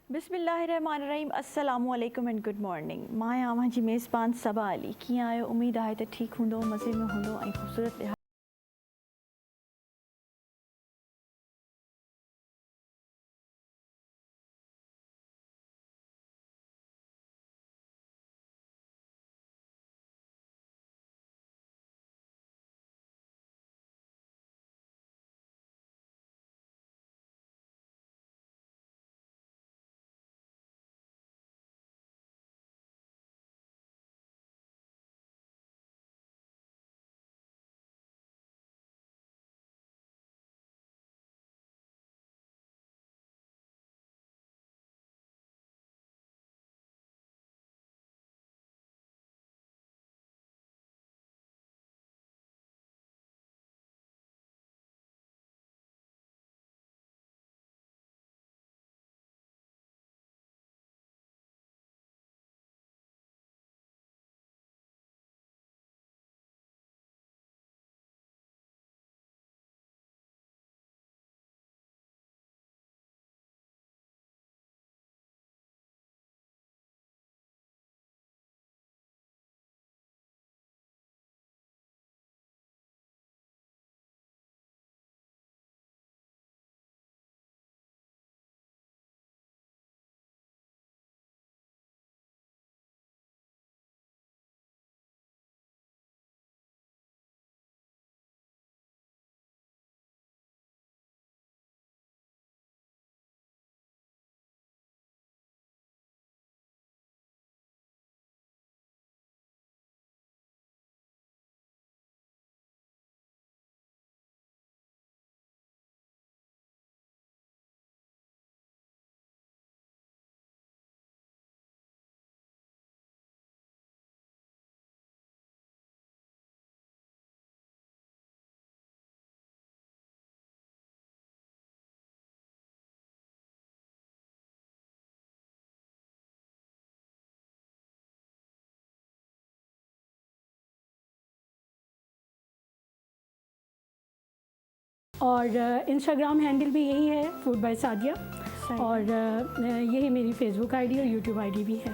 बिस्मिल्लाहिर्रहमानिर्रहीम अस्सलामुअलैकुम and good morning. मां आवां जी मेज़बान सबा अली कीअं आहियो? उम्मीद आहे त ठीक हूंदो, मज़े में हूंदो ऐं ख़ूबसूरत लिहाज़ और इंस्टाग्राम हैंडल भी यही है, फूड बाय सादिया। और यही मेरी फेसबुक आईडी और यूट्यूब आईडी भी है।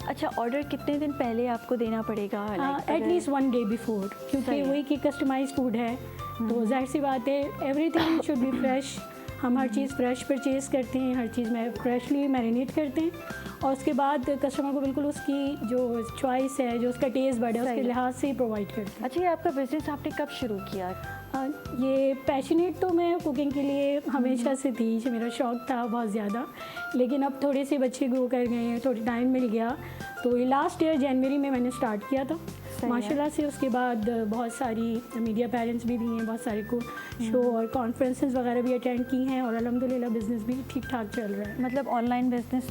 अच्छा, ऑर्डर कितने दिन पहले आपको देना पड़ेगा? एटलीस्ट 1 डे बिफोर, क्योंकि वही की कस्टमाइज फूड है तो जाहिर सी बात है एवरीथिंग शुड बी फ्रेश। हम हर चीज़ फ्रेश परचेज़ करते हैं, हर चीज़ में फ्रेशली मैरिनेट करते हैं और उसके बाद कस्टमर को बिल्कुल उसकी जो चॉइस है, जो उसका टेस्ट बर्ड है, उसके लिहाज से ही प्रोवाइड करते हैं। अच्छा, ये आपका बिज़नेस आपने कब शुरू किया? ये पैशनेट तो मैं कुकिंग के लिए हमेशा से थी, ये मेरा शौक़ था बहुत ज़्यादा। लेकिन अब थोड़े से बच्चे ग्रो कर गए हैं, थोड़ा टाइम मिल गया, तो ये लास्ट ईयर जनवरी में मैंने स्टार्ट किया था माशाल्लाह से। उसके बाद बहुत सारी मीडिया पेरेंट्स भी हैं, बहुत सारे को शो और कॉन्फ्रेंसेस वगैरह भी अटेंड की हैं और अल्हम्दुलिल्लाह बिज़नेस भी ठीक ठाक चल रहा है। मतलब ऑनलाइन बिज़नेस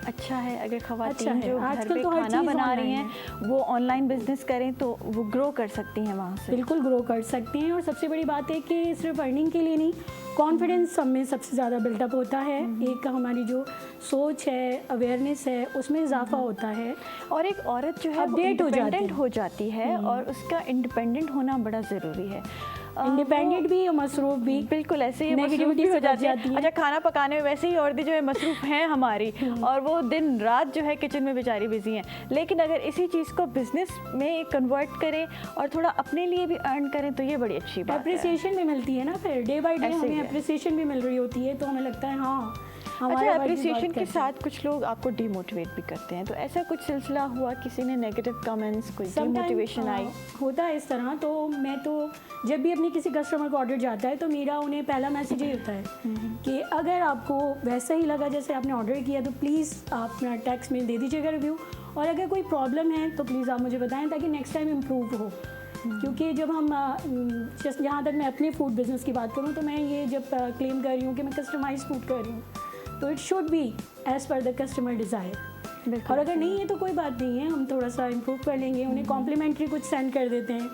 अच्छा है, अगर ख़वातीन अच्छा जो घर पे तो खाना बना रही हैं वो ऑनलाइन बिज़नेस करें तो वो ग्रो कर सकती हैं वहाँ से। बिल्कुल ग्रो कर सकती हैं और सबसे बड़ी बात है कि सिर्फ अर्निंग के लिए नहीं, कॉन्फिडेंस सब में सबसे ज़्यादा बिल्डअप होता है। एक हमारी जो सोच है, अवेयरनेस है, उसमें इजाफा होता है और एक औरत जो है इंडिपेंडेंट हो जाती है और उसका इंडिपेंडेंट होना बड़ा ज़रूरी है। इंडिपेंडेंट भी और मसरूफ़ भी, बिल्कुल ऐसे ही नेगेटिविटी हो जाती है। है। अच्छा, खाना पकाने में वैसे ही औरतें जो है मसरूफ़ हैं हमारी और वो दिन रात जो है किचन में बेचारी बिजी हैं, लेकिन अगर इसी चीज़ को बिज़नेस में कन्वर्ट करें और थोड़ा अपने लिए भी अर्न करें तो ये बड़ी अच्छी बात है। अप्रिसिएशन भी मिलती है ना, फिर डे बाई डे हमें अप्रिसिएशन भी मिल रही होती है, तो हमें लगता है हाँ। अच्छा, अप्रिसिएशन के साथ कुछ लोग आपको डिमोटिवेट भी करते हैं, तो ऐसा कुछ सिलसिला हुआ, किसी ने नेगेटिव कमेंट्स, कोई डिमोटिवेशन आई? होता है इस तरह। तो मैं तो जब भी अपने किसी कस्टमर को ऑर्डर जाता है तो मेरा उन्हें पहला मैसेज ये होता है कि अगर आपको वैसा ही लगा जैसे आपने ऑर्डर किया तो प्लीज़ आप अपना टेक्स्ट मेल दे दीजिएगा रिव्यू, और अगर कोई प्रॉब्लम है तो प्लीज़ आप मुझे बताएं ताकि नेक्स्ट टाइम इम्प्रूव हो। क्योंकि जब हम जहाँ तक मैं अपने फूड बिज़नेस की बात करूँ तो मैं ये जब क्लेम कर रही हूँ कि मैं कस्टमाइज फूड कर रही हूँ तो it should be as per the customer desire. और अगर नहीं है तो कोई बात नहीं है, हम थोड़ा सा इम्प्रूव कर लेंगे, उन्हें कॉम्प्लीमेंट्री कुछ सेंड कर देते हैं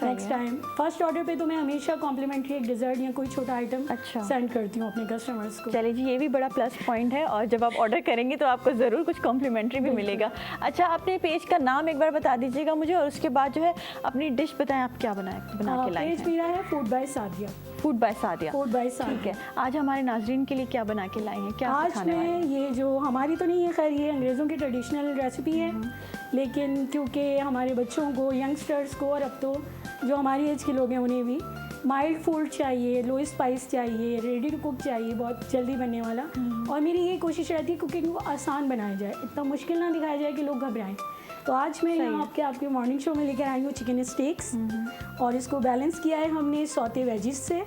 नेक्स्ट टाइम। फर्स्ट ऑर्डर पे तो मैं हमेशा कॉम्प्लीमेंट्री एक डिज़र्ट या कोई छोटा आइटम सेंड करती हूँ अपने कस्टमर्स को। चलिए जी, ये भी बड़ा प्लस पॉइंट है और जब आप ऑर्डर करेंगे तो आपको ज़रूर कुछ कॉम्प्लीमेंट्री भी मिलेगा। अच्छा, अपने पेज का नाम एक बार बता दीजिएगा मुझे और उसके बाद जो है अपनी डिश बताएं, आप क्या बना के लाए हैं? पेज मेरा है food by Sadia. Food by Sadia. Food by ठीक है, सादिया। आज हमारे नाजरीन के लिए क्या बना के लाई हैं, क्या आज सिखाने वाले मैं हैं? ये जो हमारी तो नहीं है, खैर ये अंग्रेज़ों की ट्रेडिशनल रेसिपी है, लेकिन क्योंकि हमारे बच्चों को, यंगस्टर्स को, और अब तो जो हमारी एज के लोग हैं उन्हें भी माइल्ड फूड चाहिए, लो स्पाइस चाहिए, रेडी टू कुक चाहिए, बहुत जल्दी बनने वाला। और मेरी ये कोशिश रहती है कुकिंग को आसान बनाया जाए, इतना मुश्किल ना दिखाया जाए कि लोग घबराएं। तो आज मैं यहाँ आपके मॉर्निंग शो में लेकर आई हूँ चिकन स्टेक्स, और इसको बैलेंस किया है हमने सौते वेजिस से,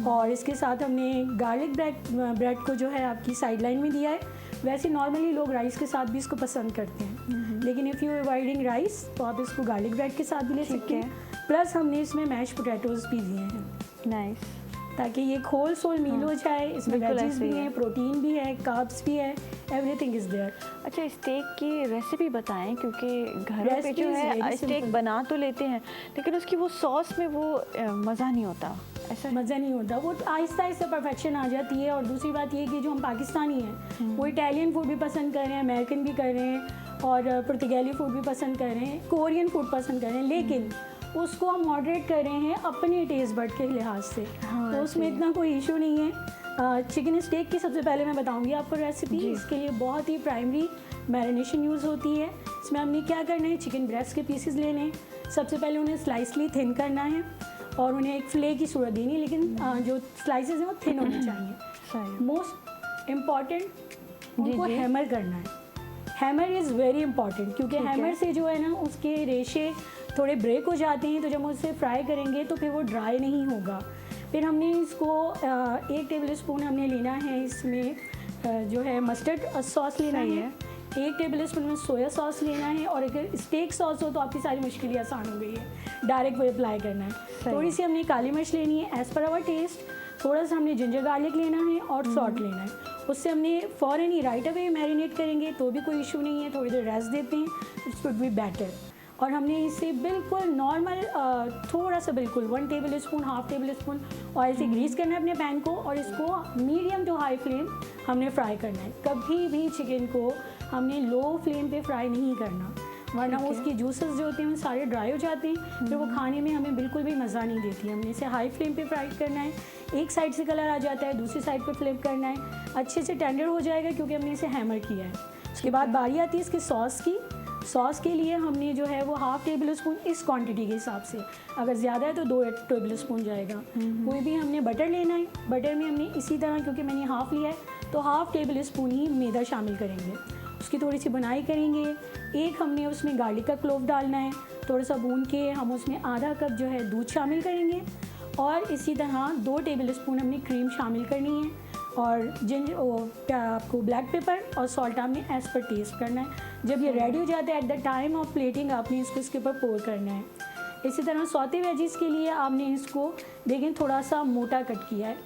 और इसके साथ हमने गार्लिक ब्रेड को जो है आपकी साइड लाइन में दिया है। वैसे नॉर्मली लोग राइस के साथ भी इसको पसंद करते हैं, लेकिन इफ़ यू अवॉइडिंग राइस तो आप इसको गार्लिक ब्रेड के साथ भी ले सकते हैं। प्लस हमने इसमें मैश पोटैटोज भी दिए हैं, नाइस, ताकि ये एक होल सोल मील हो जाए। इसमें बिल्कुल वेजिस ऐसे भी ही है। हैं, प्रोटीन भी है, कार्ब्स भी है, एवरीथिंग इज़ देयर। अच्छा स्टेक की रेसिपी बताएं, क्योंकि घरों पे Recipe जो is है very स्टेक simple. बना तो लेते हैं, लेकिन उसकी वो सॉस में वो मज़ा नहीं होता, ऐसा मज़ा नहीं होता, वो आहिस्ता आहिस्ता परफेक्शन आ जाती है। और दूसरी बात ये कि जो हम पाकिस्तानी हैं वो इटालियन फूड भी पसंद कर रहे हैं, अमेरिकन भी कर रहे हैं, और पुर्तगाली फूड भी पसंद कर रहे हैं, कोरियन फूड पसंद कर रहे हैं, लेकिन उसको हम मॉडरेट कर रहे हैं अपने टेस्ट बड के लिहाज से। हाँ, तो उसमें इतना कोई इशू नहीं है। चिकन स्टेक की सबसे पहले मैं बताऊंगी आपको रेसिपी। इसके लिए बहुत ही प्राइमरी मैरिनेशन यूज़ होती है। इसमें हमने क्या करना है, चिकन ब्रेस्ट के पीसेस लेने हैं। सबसे पहले उन्हें स्लाइसली थिन करना है और उन्हें एक फ्ले की सूरत देनी है, लेकिन जो स्लाइसेस हैं वो थिन होने चाहिए। सही। मोस्ट इम्पॉर्टेंट उनको जी। हैमर करना है। हैमर इज़ वेरी इंपॉर्टेंट, क्योंकि ठीक है। हैमर से जो है ना उसके रेशे थोड़े ब्रेक हो जाते हैं, तो जब हम उसे फ्राई करेंगे तो फिर वो ड्राई नहीं होगा। फिर हमने इसको 1 टेबल स्पून हमने लेना है, इसमें जो है मस्टर्ड सॉस लेना सही है, 1 टेबल स्पून में सोया सॉस लेना है, और अगर स्टेक सॉस हो तो आपकी सारी मुश्किलें आसान हो गई है, डायरेक्ट वो अप्लाई करना है। सही थोड़ी है। सी हमने काली मिर्च लेनी है एज़ पर आवर टेस्ट, थोड़ा सा हमने जिंजर गार्लिक लेना है, और सॉल्ट लेना है। उससे हमने फ़ौरन ही राइट अवे मैरिनेट करेंगे तो भी कोई इशू नहीं है, थोड़ी देर रेस्ट देते हैं, इट्स वुड बी बेटर। और हमने इसे बिल्कुल नॉर्मल थोड़ा सा बिल्कुल 1 table spoon, half table spoon oil से ग्रीस करना है अपने पैन को, और इसको मीडियम टू हाई फ्लेम हमने फ्राई करना है। कभी भी चिकन को हमने लो फ्लेम पे फ्राई नहीं करना, वरना वो उसकी जूसेस जो होते हैं वो सारे ड्राई हो जाते हैं, फिर वो खाने में हमें बिल्कुल भी मज़ा नहीं देती। हमने इसे हाई फ्लेम पे फ्राई करना है, एक साइड से कलर आ जाता है, दूसरी साइड पे फ्लिप करना है, अच्छे से टेंडर हो जाएगा क्योंकि हमने इसे हैमर किया है। उसके बाद बारी आती है इसके सॉस की। सॉस के लिए हमने जो है वो हाफ टेबल स्पून इस क्वांटिटी के हिसाब से, अगर ज़्यादा है तो 2 टेबल स्पून जाएगा। कोई भी हमने बटर लेना है, बटर में हमने इसी तरह, क्योंकि मैंने हाफ लिया है तो हाफ टेबल स्पून ही मैदा शामिल करेंगे। उसकी थोड़ी सी बुनाई करेंगे। एक हमने उसमें गार्लिक का क्लोव डालना है, थोड़ा सा भून के हम उसमें आधा कप जो है दूध शामिल करेंगे, और इसी तरह 2 टेबल स्पून हमने क्रीम शामिल करनी है, और आपको ब्लैक पेपर और सॉल्ट आपने एज़ पर टेस्ट करना है। जब ये रेडी हो जाता है at the time of plating आपने इसको इसके ऊपर पोर करना है। इसी तरह सौते वेजिस के लिए आपने इसको देखें थोड़ा सा मोटा कट किया है,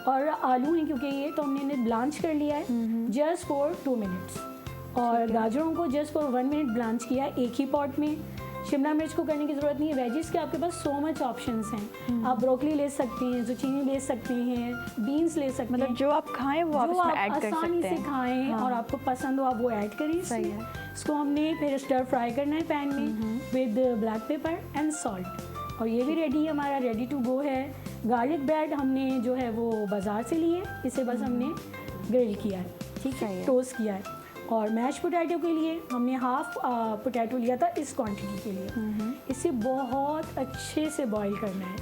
और आलू हैं क्योंकि ये, तो हमने इन्हें ब्लांच कर लिया है जस्ट फॉर 2 मिनट्स, और गाजरों को जस्ट फॉर 1 मिनट ब्लांच किया है एक ही पॉट में। शिमला मिर्च को करने की ज़रूरत नहीं है। वेजिस के आपके पास सो मच ऑप्शंस हैं, आप ब्रोकली ले सकते हैं, जुचीनी ले सकते हैं, बीन्स ले सकते हैं, मतलब जो आप खाएं वो आप जो इसमें आप ऐड कर आसानी सकते से हैं। खाएं हाँ। और आपको पसंद हो आप वो ऐड करें सही इसमें। है। इसको हमने फिर स्टर फ्राई करना है पैन में with black pepper and salt, और ये भी रेडी है, हमारा रेडी टू गो है। गार्लिक ब्रेड हमने जो है वो बाज़ार से लिए, इसे बस हमने ग्रिल किया है, ठीक सही है, है। टोस्ट किया है। और मैश पोटैटो के लिए हमने हाफ पोटैटो लिया था इस क्वांटिटी के लिए। इसे बहुत अच्छे से बॉईल करना है,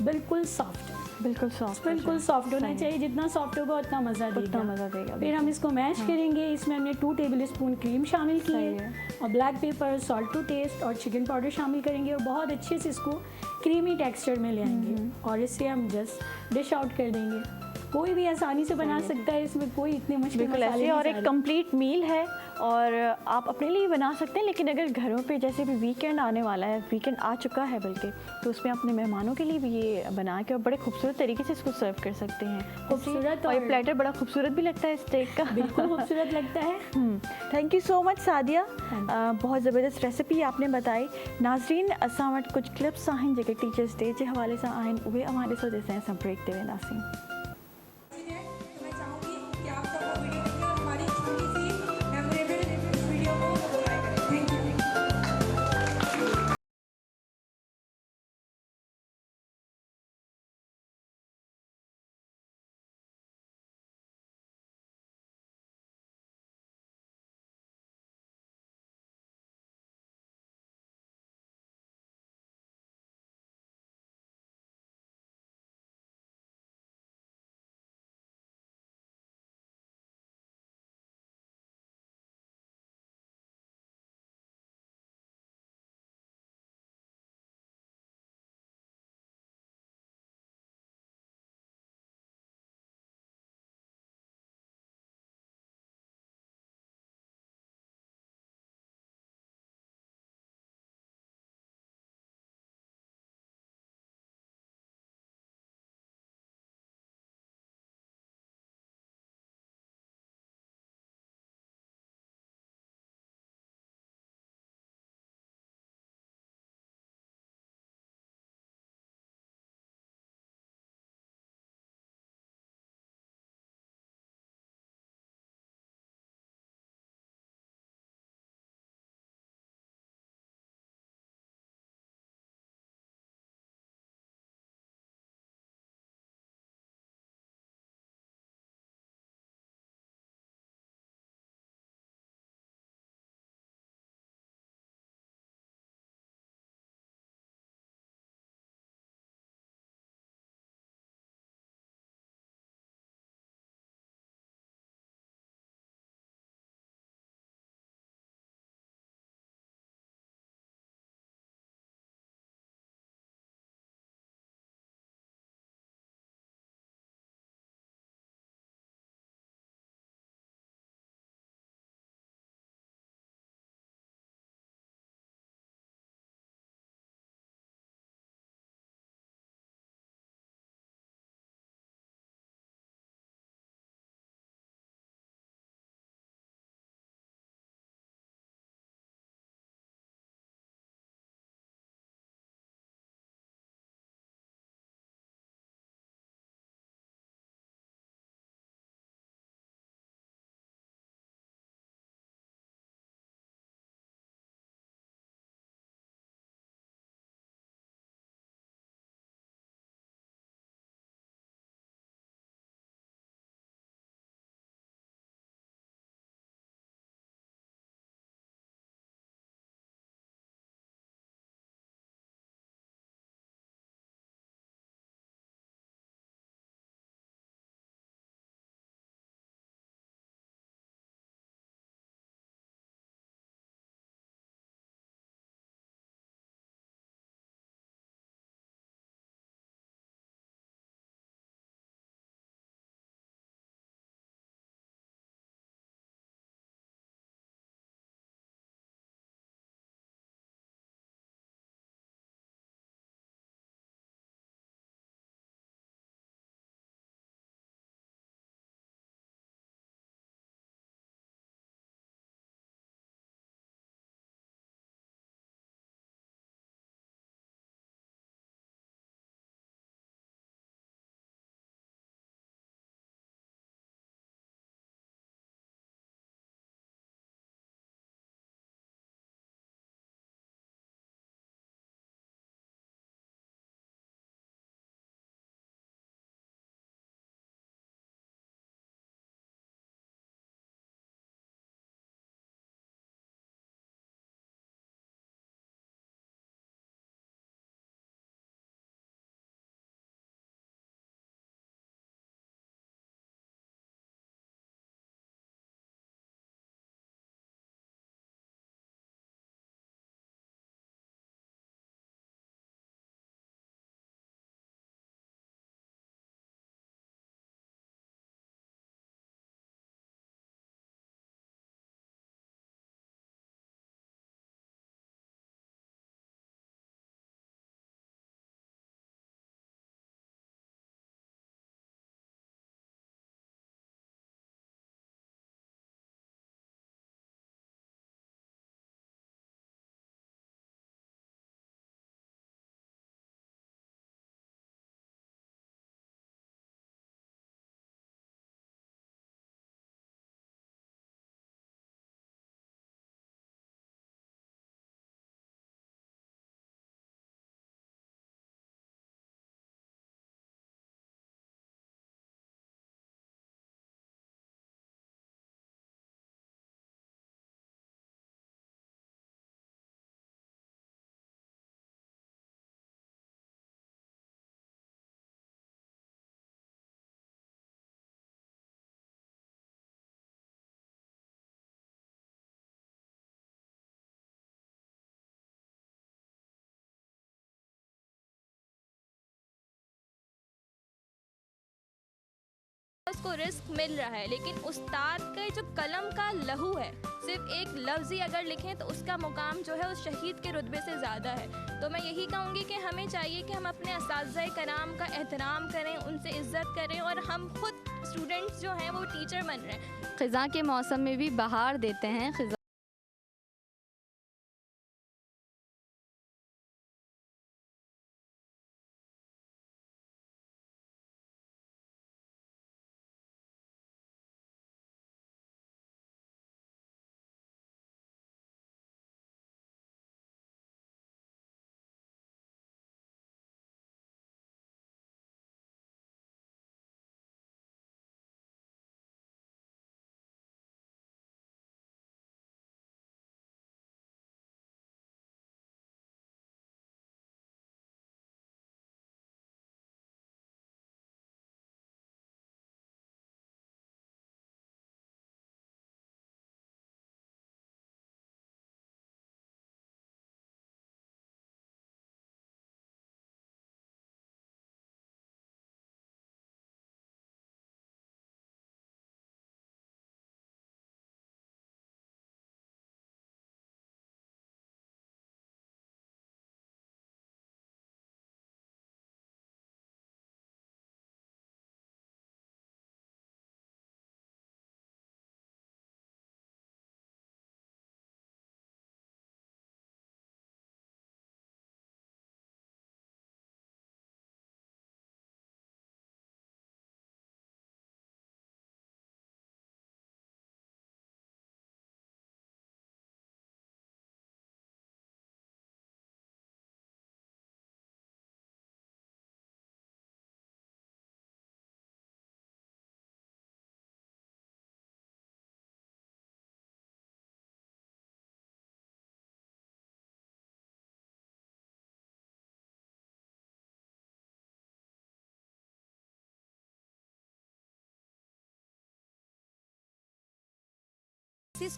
बिल्कुल सॉफ्ट, बिल्कुल सॉफ्ट, बिल्कुल सॉफ्ट होना चाहिए। जितना सॉफ्ट होगा उतना मज़ा देगा, उतना मज़ा देगा। फिर हम इसको मैश करेंगे। इसमें हमने 2 टेबल स्पून क्रीम शामिल की सही है, है। और black pepper, salt to taste, और चिकन पाउडर शामिल करेंगे, और बहुत अच्छे से इसको क्रीमी टेक्सचर में ले आएंगे, और इसे हम जस्ट डिश आउट कर देंगे। कोई भी आसानी से बना सकता है, इसमें कोई इतने मुश्किल बिल्कुल मसाले ऐसे, नहीं और एक डाले। कंप्लीट मील है, और आप अपने लिए बना सकते हैं। लेकिन अगर घरों पे जैसे भी वीकेंड आने वाला है, वीकेंड आ चुका है बल्कि, तो उसमें अपने मेहमानों के लिए भी ये बना के और बड़े खूबसूरत तरीके से इसको सर्व कर सकते हैं। खूबसूरत, और ये और प्लेटर बड़ा खूबसूरत भी लगता है स्टेक का। बिल्कुल खूबसूरत लगता है। Thank you so much Sadia, बहुत ज़बरदस्त रेसिपी आपने बताई। नाज़रीन असां वटि कुछ क्लिप्स आहिनि जेके टीचर्स डे जे हवाले सां आहिनि, उहे हवाले सां जेसिताईं असां ब्रेक ते वेंदासीं। उसको रिस्क मिल रहा है, लेकिन उस्ताद के जो कलम का लहू है, सिर्फ एक लफ्ज़ ही अगर लिखें तो उसका मुकाम जो है उस शहीद के रुतबे से ज़्यादा है। तो मैं यही कहूँगी कि हमें चाहिए कि हम अपने असातिज़ा कराम का एहतराम करें, उनसे इज़्ज़त करें, और हम खुद स्टूडेंट्स जो हैं वो टीचर बन रहे हैं। ख़ज़ां के मौसम में भी बहार देते हैं ख़ज़ां।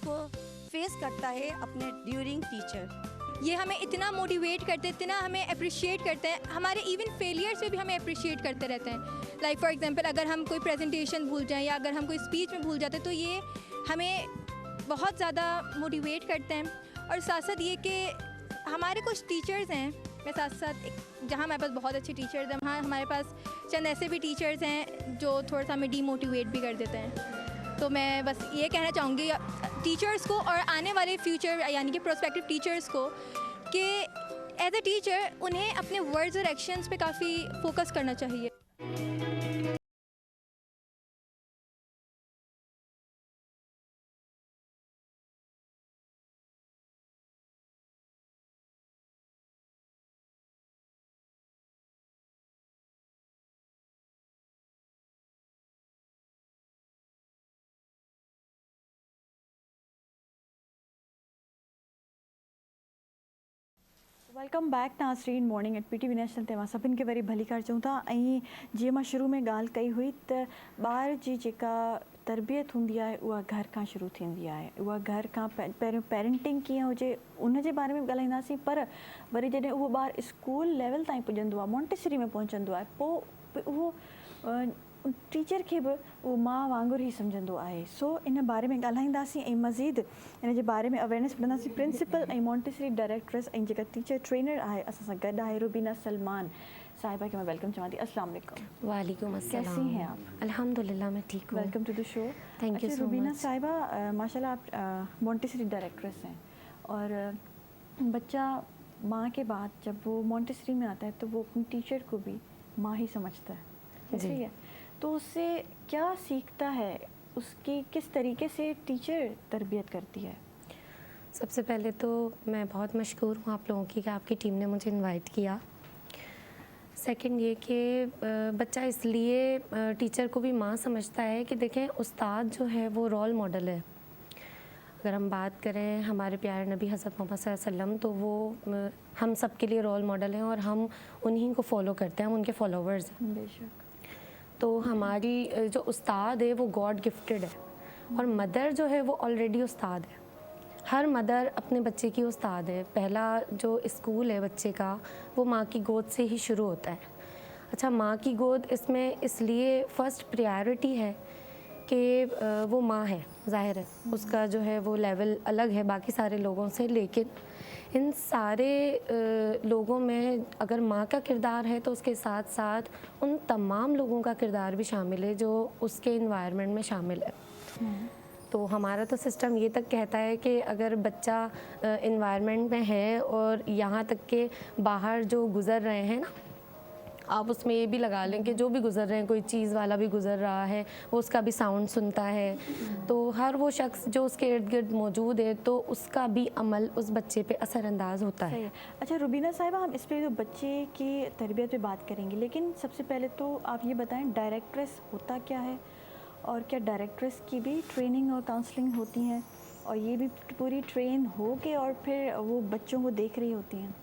को फेस करता है अपने ड्यूरिंग टीचर। ये हमें इतना मोटिवेट करते हैं, इतना हमें अप्रिशिएट करते हैं, हमारे इवन फेलियर्स पे भी हमें अप्रिशिएट करते रहते हैं। लाइक फॉर एग्जांपल, अगर हम कोई प्रेजेंटेशन भूल जाएं या अगर हम कोई स्पीच में भूल जाते हैं तो ये हमें बहुत ज़्यादा मोटिवेट करते हैं। और साथ साथ ये कि हमारे कुछ टीचर्स हैं, मैं साथ साथ जहाँ हमारे पास बहुत अच्छे टीचर्स हैं, वहाँ हमारे पास चंद ऐसे भी टीचर्स हैं जो थोड़ा सा हमें डीमोटिवेट भी कर देते हैं। तो मैं बस ये कहना चाहूँगी टीचर्स को और आने वाले फ्यूचर यानी कि प्रोस्पेक्टिव टीचर्स को कि एज अ टीचर उन्हें अपने वर्ड्स और एक्शंस पे काफ़ी फोकस करना चाहिए। वेलकम बैक नाज़रीन मॉर्निंग एट पीटीवी नेशनल ते मां सभिनि खे वरी भली कर चऊं था। ऐं जीअं मां शुरू में ॻाल्हि कई हुई त ॿार जी जेका तरबियत हूंदी आहे उहा घर खां शुरू थींदी आहे। उहा घर खां पहिरियों पेरेंटिंग कीअं हुजे उन जे बारे में ॻाल्हाईंदासीं, पर वरी जॾहिं उहो ॿारु स्कूल लेवल ताईं पुॼंदो आहे, मॉन्टेसरी में पहुचंदो आहे, पोइ उहो टीचर खे बि उहो माउ वांगुरु ई सम्झंदो आहे। सो इन बारे में ॻाल्हाईंदासीं ऐं मज़ीद इन जे बारे में अवेयरनेस वठंदासीं। प्रिंसिपल ऐं मॉन्टेसरी डायरेक्ट्रेस ऐं जेका टीचर ट्रेनर आहे असां सां गॾु आहे रुबीना सलमान साहिबा खे मैं वेलकम चवां थी। अस्सलाम वालेकुम। वालेकुम अस्सलाम। कैसी हैं आप? अल्हम्दुलिल्लाह मैं ठीक हूँ। Welcome to the show. Thank you so Rubina much. साहिबा, माशाल्लाह आप मॉन्टेसरी डायरेक्ट्रेस हैं और बच्चा माँ के बाद जब वो मॉन्टेसरी में आता है तो वो अपनी टीचर को भी माँ ही समझता है, ऐसे ही है। तो उससे क्या सीखता है, उसकी किस तरीके से टीचर तरबियत करती है? सबसे पहले तो मैं बहुत मशकूर हूँ आप लोगों की कि आपकी टीम ने मुझे इनवाइट किया। सेकंड ये कि बच्चा इसलिए टीचर को भी माँ समझता है कि देखें उस्ताद जो है वो रोल मॉडल है। अगर हम बात करें हमारे प्यारे नबी हज़रत मोहम्मद सल्लल्लाहु अलैहि वसल्लम, तो वो हम सब के लिए रोल मॉडल हैं और हम उन्हीं को फॉलो करते हैं, हम उनके फॉलोवर्स हैं। बेशक। तो हमारी जो उस्ताद है वो गॉड गिफ्टेड है और मदर जो है वो ऑलरेडी उस्ताद है। हर मदर अपने बच्चे की उस्ताद है। पहला जो स्कूल है बच्चे का वो माँ की गोद से ही शुरू होता है। अच्छा, माँ की गोद इसमें इसलिए फर्स्ट प्रायोरिटी है कि वो माँ है, ज़ाहिर है उसका जो है वो लेवल अलग है बाकी सारे लोगों से, लेकिन इन सारे लोगों में अगर माँ का किरदार है तो उसके साथ साथ उन तमाम लोगों का किरदार भी शामिल है जो उसके इन्वायरमेंट में शामिल है। तो हमारा तो सिस्टम ये तक कहता है कि अगर बच्चा इन्वायरमेंट में है और यहाँ तक के बाहर जो गुज़र रहे हैं ना, आप उसमें ये भी लगा लें कि जो भी गुज़र रहे हैं, कोई चीज़ वाला भी गुज़र रहा है, वो उसका भी साउंड सुनता है, तो हर वो शख्स जो उसके इर्द गिर्द मौजूद है तो उसका भी अमल उस बच्चे पे असरअंदाज होता सही है। है। अच्छा रुबीना साहिबा, हम इस पे तो बच्चे की तरबियत पे बात करेंगे, लेकिन सबसे पहले तो आप ये बताएं डायरेक्ट्रेस होता क्या है, और क्या डायरेक्ट्रेस की भी ट्रेनिंग और काउंसलिंग होती हैं, और ये भी पूरी ट्रेन हो के और फिर वो बच्चों को देख रही होती हैं?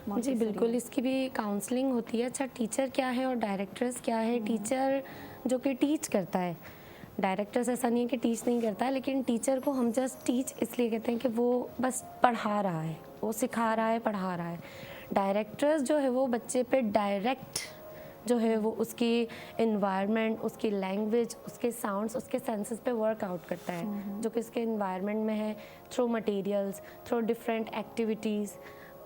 जी मॉन्टेसरी बिल्कुल, में। इसकी भी काउंसलिंग होती है। अच्छा, टीचर क्या है और डायरेक्ट्रेस क्या है? टीचर जो कि टीच करता है, डायरेक्टर्स ऐसा नहीं है कि टीच नहीं करता, लेकिन टीचर को हम जस्ट टीच इसलिए कहते हैं कि वो बस पढ़ा रहा है, वो सिखा रहा है, पढ़ा रहा है। डायरेक्टर्स जो है वो बच्चे पे डायरेक्ट जो है वो उसकी इन्वायरमेंट, उसकी लैंग्वेज, उसके साउंड्स, उसके सेंसेस पे वर्क आउट करता है, जो कि उसके इन्वायरमेंट में है, through materials, through different activities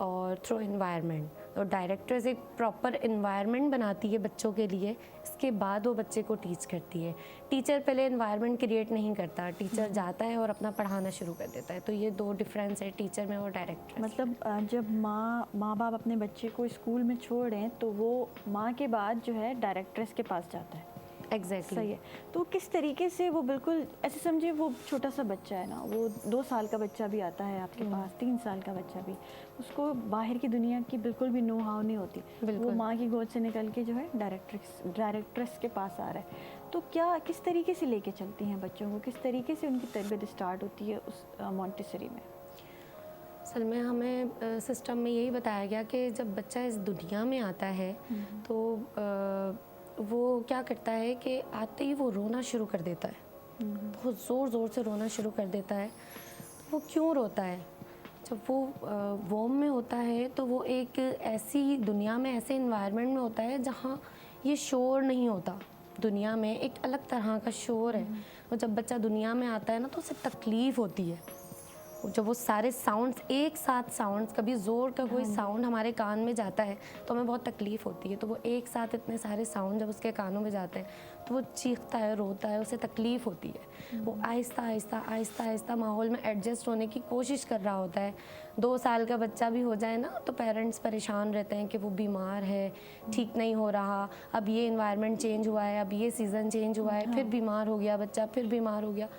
और थ्रू इन्वायरमेंट। और डायरेक्टर्स एक प्रॉपर इन्वायरमेंट बनाती है बच्चों के लिए, इसके बाद वो बच्चे को टीच करती है। टीचर पहले इन्वायरमेंट क्रिएट नहीं करता, टीचर जाता है और अपना पढ़ाना शुरू कर देता है। तो ये दो डिफरेंस है टीचर में और डायरेक्टर। मतलब जब माँ बाप अपने बच्चे को स्कूल में छोड़ रहे हैं तो वो माँ के बाद जो है डायरेक्ट्रेस के पास जाता है। एग्जैक्टली सही है। तो किस तरीके से वो, बिल्कुल ऐसे समझिए वो छोटा सा बच्चा है ना, वो 2 साल का बच्चा भी आता है आपके पास, 3 साल का बच्चा भी, उसको बाहर की दुनिया की बिल्कुल भी नो हाउ नहीं होती, वो बिल्कुल। माँ की गोद से निकल के जो है डायरेक्ट्रेस के पास आ रहा है। तो क्या किस तरीके से लेके चलती हैं बच्चों को, किस तरीके से उनकी तरबियत स्टार्ट होती है उस मॉन्टेसरी में? असल में हमें सिस्टम में यही बताया गया कि जब बच्चा इस दुनिया में आता है तो वो क्या करता है कि आते ही वो रोना शुरू कर देता है, बहुत ज़ोर ज़ोर से रोना शुरू कर देता है। तो वो क्यों रोता है? जब वो वॉर्म में होता है तो वो एक ऐसी दुनिया में, ऐसे इन्वायरमेंट में होता है जहाँ ये शोर नहीं होता। दुनिया में एक अलग तरह का शोर है। और जब बच्चा दुनिया में आता है ना तो उसे तकलीफ़ होती है। जब वो सारे साउंड्स एक साथ, साउंड्स कभी ज़ोर का कोई साउंड हमारे कान में जाता है तो हमें बहुत तकलीफ़ होती है। तो वो एक साथ इतने सारे साउंड जब उसके कानों में जाते हैं तो वो चीखता है, रोता है, उसे तकलीफ़ होती है। वो आहिस्ता आहिस्ता आहिस्ता आहिस्ता माहौल में एडजस्ट होने की कोशिश कर रहा होता है। 2 साल का बच्चा भी हो जाए ना तो पेरेंट्स परेशान रहते हैं कि वो बीमार है, ठीक नहीं हो रहा, अब ये इन्वायरमेंट चेंज हुआ है, अब ये सीज़न चेंज हुआ है, फिर बीमार हो गया बच्चा, फिर बीमार हो गया।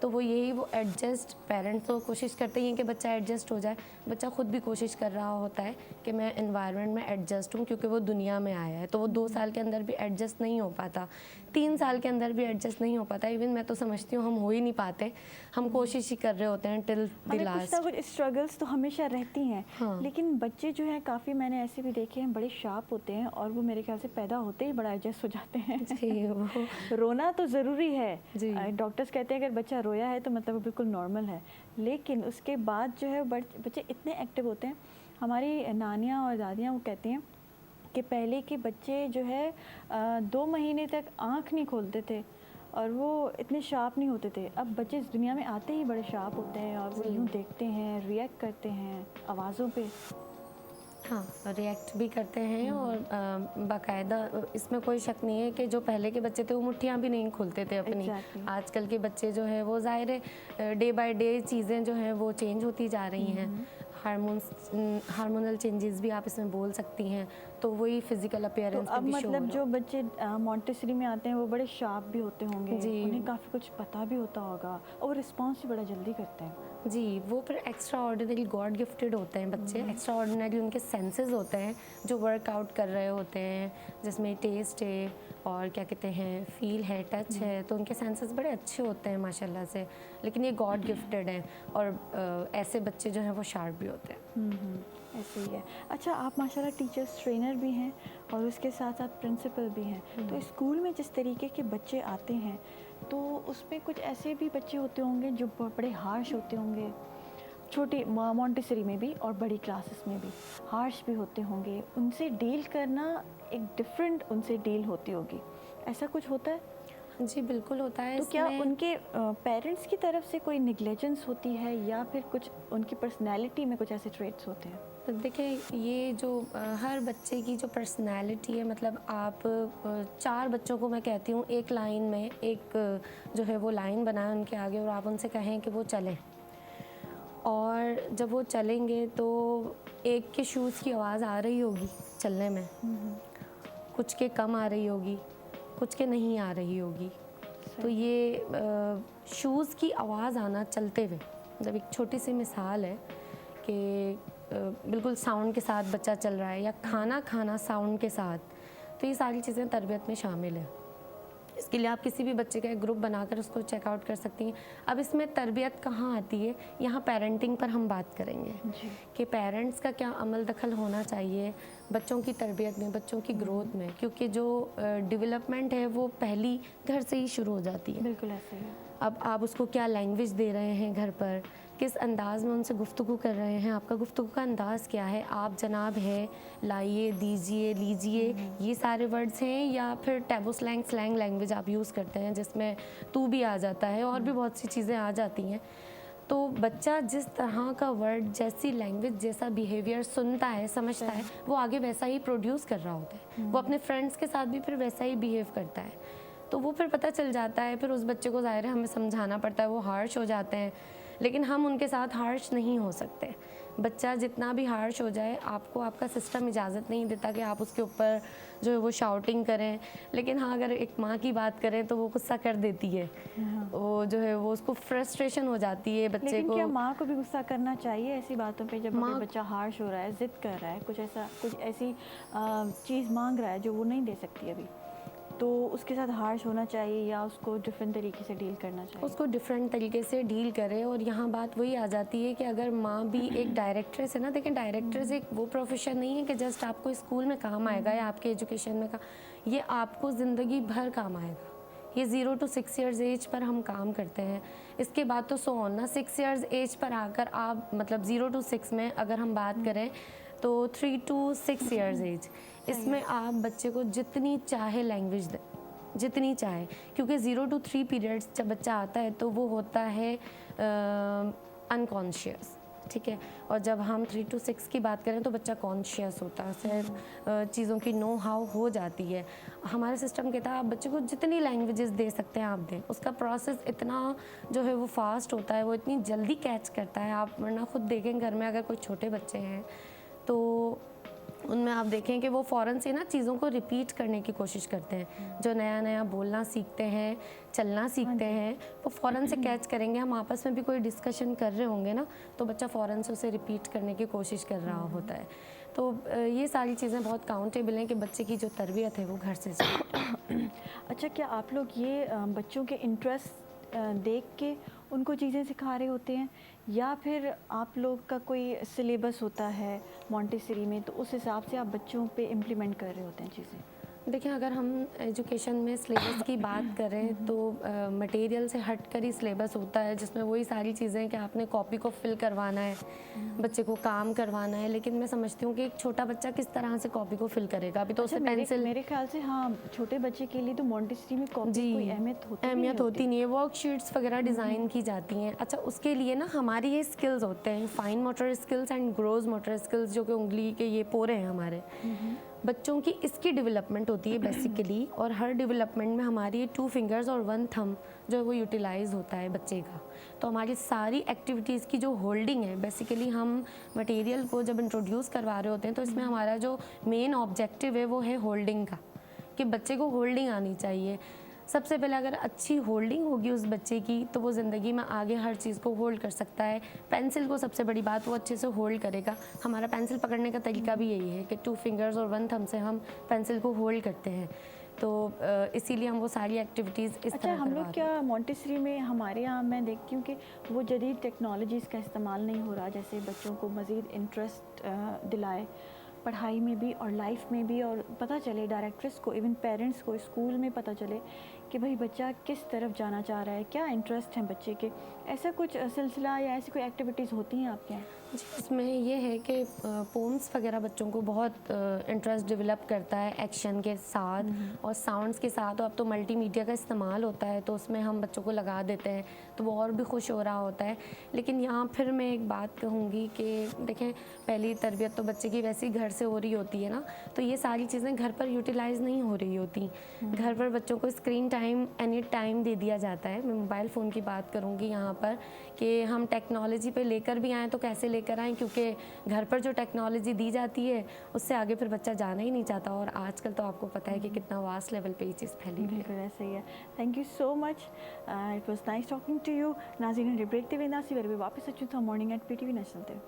तो वो एडजस्ट, पेरेंट्स तो कोशिश करते ही हैं कि बच्चा एडजस्ट हो जाए। बच्चा खुद भी कोशिश कर रहा होता है कि मैं एनवायरनमेंट में एडजस्ट हूँ, क्योंकि वो दुनिया में आया है। तो वो 2 साल के अंदर भी एडजस्ट नहीं हो पाता, 3 साल के अंदर भी एडजस्ट नहीं हो पाता। इवन मैं तो समझती हूँ हम हो ही नहीं पाते, हम कोशिश ही कर रहे होते हैं टिल द हमें कुछ ना लास्ट। कुछ स्ट्रगल्स तो हमेशा रहती हैं। हाँ। लेकिन बच्चे जो हैं काफ़ी, मैंने ऐसे भी देखे हैं, बड़े शार्प होते हैं और वो मेरे ख्याल से पैदा होते ही बड़ा एडजस्ट हो जाते हैं। जी, वो रोना तो ज़रूरी है। जी। डॉक्टर्स कहते हैं अगर बच्चा रोया है तो मतलब वो बिल्कुल नॉर्मल है, लेकिन उसके बाद जो है बच्चे इतने एक्टिव होते हैं। हमारी नानियाँ और दादियाँ वो कहती हैं कि पहले के बच्चे जो है 2 महीने तक आँख नहीं खोलते थे और वो इतने शार्प नहीं होते थे। अब बच्चे इस दुनिया में आते ही बड़े शार्प होते हैं और वो यूँ देखते हैं, रिएक्ट करते हैं आवाज़ों पे। हाँ, रिएक्ट भी करते हैं और बाकायदा इसमें कोई शक नहीं है कि जो पहले के बच्चे थे वो मुट्ठियाँ भी नहीं खोलते थे अपनी। Exactly. आजकल के बच्चे जो है वो ज़ाहिर है डे बाय डे चीज़ें जो हैं वो चेंज होती जा रही हैं। हार्मोनल चेंजेस भी आप इसमें बोल सकती हैं, तो वही फिजिकल तो अपीयरेंस अब पे भी शो मतलब हो जो बच्चे मॉन्टेसरी में आते हैं वो बड़े शार्प भी होते होंगे, जी। उन्हें काफ़ी कुछ पता भी होता होगा और रिस्पॉन्स भी बड़ा जल्दी करते हैं। जी, वो फिर एक्स्ट्रा ऑर्डिनरी गॉड गिफ्टेड होते हैं बच्चे। एक्स्ट्रा ऑर्डिनरी उनके सेंसेस होते हैं जो वर्कआउट कर रहे होते हैं, जिसमें टेस्ट है और क्या कहते हैं फील है, टच है, तो उनके सेंसेस बड़े अच्छे होते हैं माशाल्लाह से। लेकिन ये गॉड गिफ्टेड है और ऐसे बच्चे जो हैं वो शार्प भी होते हैं। ऐसे ही है। अच्छा, आप माशाल्लाह टीचर्स ट्रेनर भी हैं और उसके साथ साथ प्रिंसिपल भी हैं, तो स्कूल में जिस तरीके के बच्चे आते हैं तो उसमें कुछ ऐसे भी बच्चे होते होंगे जो बड़े हार्श होते होंगे, छोटी मॉन्टेसरी में भी और बड़ी क्लासेस में भी हार्श भी होते होंगे। उनसे डील करना एक डिफरेंट उनसे डील होती होगी, ऐसा कुछ होता है? जी बिल्कुल होता है। तो क्या इसमें उनके पेरेंट्स की तरफ से कोई निग्लेजेंस होती है या फिर कुछ उनकी पर्सनैलिटी में कुछ ऐसे ट्रेट्स होते हैं? तो देखिए, ये जो हर बच्चे की जो पर्सनैलिटी है, मतलब आप 4 बच्चों को मैं कहती हूँ एक लाइन में, एक जो है वो लाइन बनाए उनके आगे और आप उनसे कहें कि वो चलें, और जब वो चलेंगे तो एक के शूज़ की आवाज़ आ रही होगी चलने में, कुछ के कम आ रही होगी, कुछ के नहीं आ रही होगी। तो ये शूज़ की आवाज़ आना चलते हुए, मतलब एक छोटी सी मिसाल है कि बिल्कुल साउंड के साथ बच्चा चल रहा है, या खाना खाना साउंड के साथ, तो ये सारी चीज़ें तरबियत में शामिल है। इसके लिए आप किसी भी बच्चे का एक ग्रुप बनाकर उसको चेकआउट कर सकती हैं। अब इसमें तरबियत कहाँ आती है, यहाँ पेरेंटिंग पर हम बात करेंगे कि पेरेंट्स का क्या अमल दखल होना चाहिए बच्चों की तरबियत में, बच्चों की ग्रोथ में, क्योंकि जो डेवलपमेंट है वो पहली घर से ही शुरू हो जाती है। बिल्कुल ऐसे ही। अब आप उसको क्या लैंग्वेज दे रहे हैं घर पर, किस अंदाज़ में उनसे गुफ्तगू कर रहे हैं, आपका गुफ्तगू का अंदाज़ क्या है, आप जनाब है, लाइए, दीजिए, लीजिए, ये सारे वर्ड्स हैं, या फिर टैबू स्लैंग लैंग्वेज आप यूज़ करते हैं जिसमें तू भी आ जाता है और भी बहुत सी चीज़ें आ जाती हैं। तो बच्चा जिस तरह का वर्ड, जैसी लैंग्वेज, जैसा बिहेवियर सुनता है, समझता है, वो आगे वैसा ही प्रोड्यूस कर रहा होता है। वो अपने फ्रेंड्स के साथ भी फिर वैसा ही बिहेव करता है। तो वो फिर पता चल जाता है, फिर उस बच्चे को ज़ाहिर है हमें समझाना पड़ता है, वो हार्श हो जाते हैं, लेकिन हम उनके साथ हार्श नहीं हो सकते। बच्चा जितना भी हार्श हो जाए, आपको आपका सिस्टम इजाज़त नहीं देता कि आप उसके ऊपर जो है वो शाउटिंग करें। लेकिन हाँ, अगर एक माँ की बात करें तो वो गुस्सा कर देती है, वो जो है वो उसको फ्रस्ट्रेशन हो जाती है बच्चे लेकिन को। क्या माँ को भी गुस्सा करना चाहिए ऐसी बातों पे, जब माँ- अगर बच्चा हार्श हो रहा है, जिद कर रहा है, कुछ ऐसी चीज़ मांग रहा है जो वो नहीं दे सकती अभी, तो उसके साथ हार्श होना चाहिए या उसको डिफरेंट तरीके से डील करना चाहिए? उसको डिफरेंट तरीके से डील करे। और यहाँ बात वही आ जाती है कि अगर माँ भी एक डायरेक्ट्रेस है ना, देखें डायरेक्ट्रेस एक वो प्रोफेशन नहीं है कि जस्ट आपको स्कूल में काम आएगा या आपके एजुकेशन में काम, ये आपको ज़िंदगी भर काम आएगा। ये 0 to 6 years एज पर हम काम करते हैं, इसके बाद तो सो ऑन ना। 6 years एज पर आकर आप, मतलब 0 to 6 में अगर हम बात करें तो 3 to 6 years एज, इसमें आप बच्चे को जितनी चाहे लैंग्वेज दें, जितनी चाहे, क्योंकि 0 to 3 पीरियड्स जब बच्चा आता है तो वो होता है अनकॉन्शियस, ठीक है। और जब हम 3 to 6 की बात करें तो बच्चा कॉन्शियस होता है, उसे चीज़ों की नो हाउ हो जाती है। हमारा सिस्टम कहता है आप बच्चे को जितनी लैंग्वेजेस दे सकते हैं आप दें, उसका प्रोसेस इतना जो है वो फास्ट होता है, वो इतनी जल्दी कैच करता है। आप वरना खुद देखें घर में अगर कोई छोटे बच्चे हैं तो उनमें आप देखें कि वो फ़ौरन से ना चीज़ों को रिपीट करने की कोशिश करते हैं। जो नया नया बोलना सीखते हैं, चलना सीखते हैं, वो फ़ौरन से कैच करेंगे। हम आपस में भी कोई डिस्कशन कर रहे होंगे ना, तो बच्चा फ़ौरन से उसे रिपीट करने की कोशिश कर रहा होता है। तो ये सारी चीज़ें बहुत काउंटेबल हैं कि बच्चे की जो तरबियत है वो घर से अच्छा, क्या आप लोग ये बच्चों के इंटरेस्ट देख के उनको चीज़ें सिखा रहे होते हैं, या फिर आप लोग का कोई सिलेबस होता है मॉन्टेसरी में, तो उस हिसाब से आप बच्चों पे इम्प्लीमेंट कर रहे होते हैं चीज़ें? देखिए, अगर हम एजुकेशन में सिलेबस की बात करें तो मटेरियल से हटकर ही सिलेबस होता है, जिसमें वही सारी चीज़ें कि आपने कॉपी को फिल करवाना है, बच्चे को काम करवाना है। लेकिन मैं समझती हूँ कि एक छोटा बच्चा किस तरह से कॉपी को फिल करेगा, अभी तो अच्छा, उसे पेंसिल। मेरे ख्याल से हाँ, छोटे बच्चे के लिए तो मॉन्टेसरी में कॉपी जी, कोई अहमियत होती नहीं है। वर्कशीट्स वगैरह डिज़ाइन की जाती हैं। अच्छा, उसके लिए ना हमारी ये स्किल्स होते हैं, fine motor skills and grows motor skills, जो कि उंगली के ये पोरे हैं हमारे बच्चों की, इसकी डेवलपमेंट होती है बेसिकली। और हर डेवलपमेंट में हमारी 2 fingers और 1 thumb जो है वो यूटिलाइज होता है बच्चे का। तो हमारी सारी एक्टिविटीज़ की जो होल्डिंग है, बेसिकली हम मटेरियल को जब इंट्रोड्यूस करवा रहे होते हैं तो इसमें हमारा जो मेन ऑब्जेक्टिव है वो है होल्डिंग का, कि बच्चे को होल्डिंग आनी चाहिए। सबसे पहले अगर अच्छी होल्डिंग होगी उस बच्चे की तो वो ज़िंदगी में आगे हर चीज़ को होल्ड कर सकता है। पेंसिल को सबसे बड़ी बात, वो अच्छे से होल्ड करेगा। हमारा पेंसिल पकड़ने का तरीका भी यही है कि 2 fingers और 1 thumb से हम पेंसिल को होल्ड करते हैं। तो इसीलिए हम वो सारी एक्टिविटीज़ इस अच्छा, तरह हम लोग करवाते हैं। क्या मॉन्टेसरी में, हमारे यहाँ मैं देखती हूँ कि वो जदीद टेक्नोलॉजीज़ का इस्तेमाल नहीं हो रहा, जैसे बच्चों को मज़ीद इंटरेस्ट दिलाए पढ़ाई में भी और लाइफ में भी, और पता चले डायरेक्टर्स को, इवन पेरेंट्स को, स्कूल में पता चले कि भाई बच्चा किस तरफ जाना चाह रहा है, क्या इंटरेस्ट हैं बच्चे के, ऐसा कुछ सिलसिला या ऐसी कोई एक्टिविटीज़ होती हैं आपके यहाँ? जी, इसमें ये है कि पोम्स वगैरह बच्चों को बहुत इंटरेस्ट डेवलप करता है एक्शन के साथ और साउंड्स के साथ। और अब तो मल्टीमीडिया का इस्तेमाल होता है तो उसमें हम बच्चों को लगा देते हैं तो वो और भी खुश हो रहा होता है। लेकिन यहाँ फिर मैं एक बात कहूँगी कि देखें, पहली तरबियत तो बच्चे की वैसे ही घर से हो रही होती है ना, तो ये सारी चीज़ें घर पर यूटिलाइज़ नहीं हो रही होती। घर पर बच्चों को स्क्रीन टाइम एनी टाइम दे दिया जाता है। मैं मोबाइल फ़ोन की बात करूँगी यहाँ पर कि हम टेक्नोलॉजी पे लेकर भी आएँ तो कैसे लेकर आएँ, क्योंकि घर पर जो टेक्नोलॉजी दी जाती है उससे आगे फिर बच्चा जाना ही नहीं चाहता। और आजकल तो आपको पता है कि कितना वास्ट लेवल पे ये चीज़ फैली हुई है। बिल्कुल ऐसा ही है। Thank you so much, it was nice talking to you. नाज़रीन ब्रेक ते वेंदासीं, वरी बि वापसि अचूं था मॉर्निंग एट PTV नेशनल ते।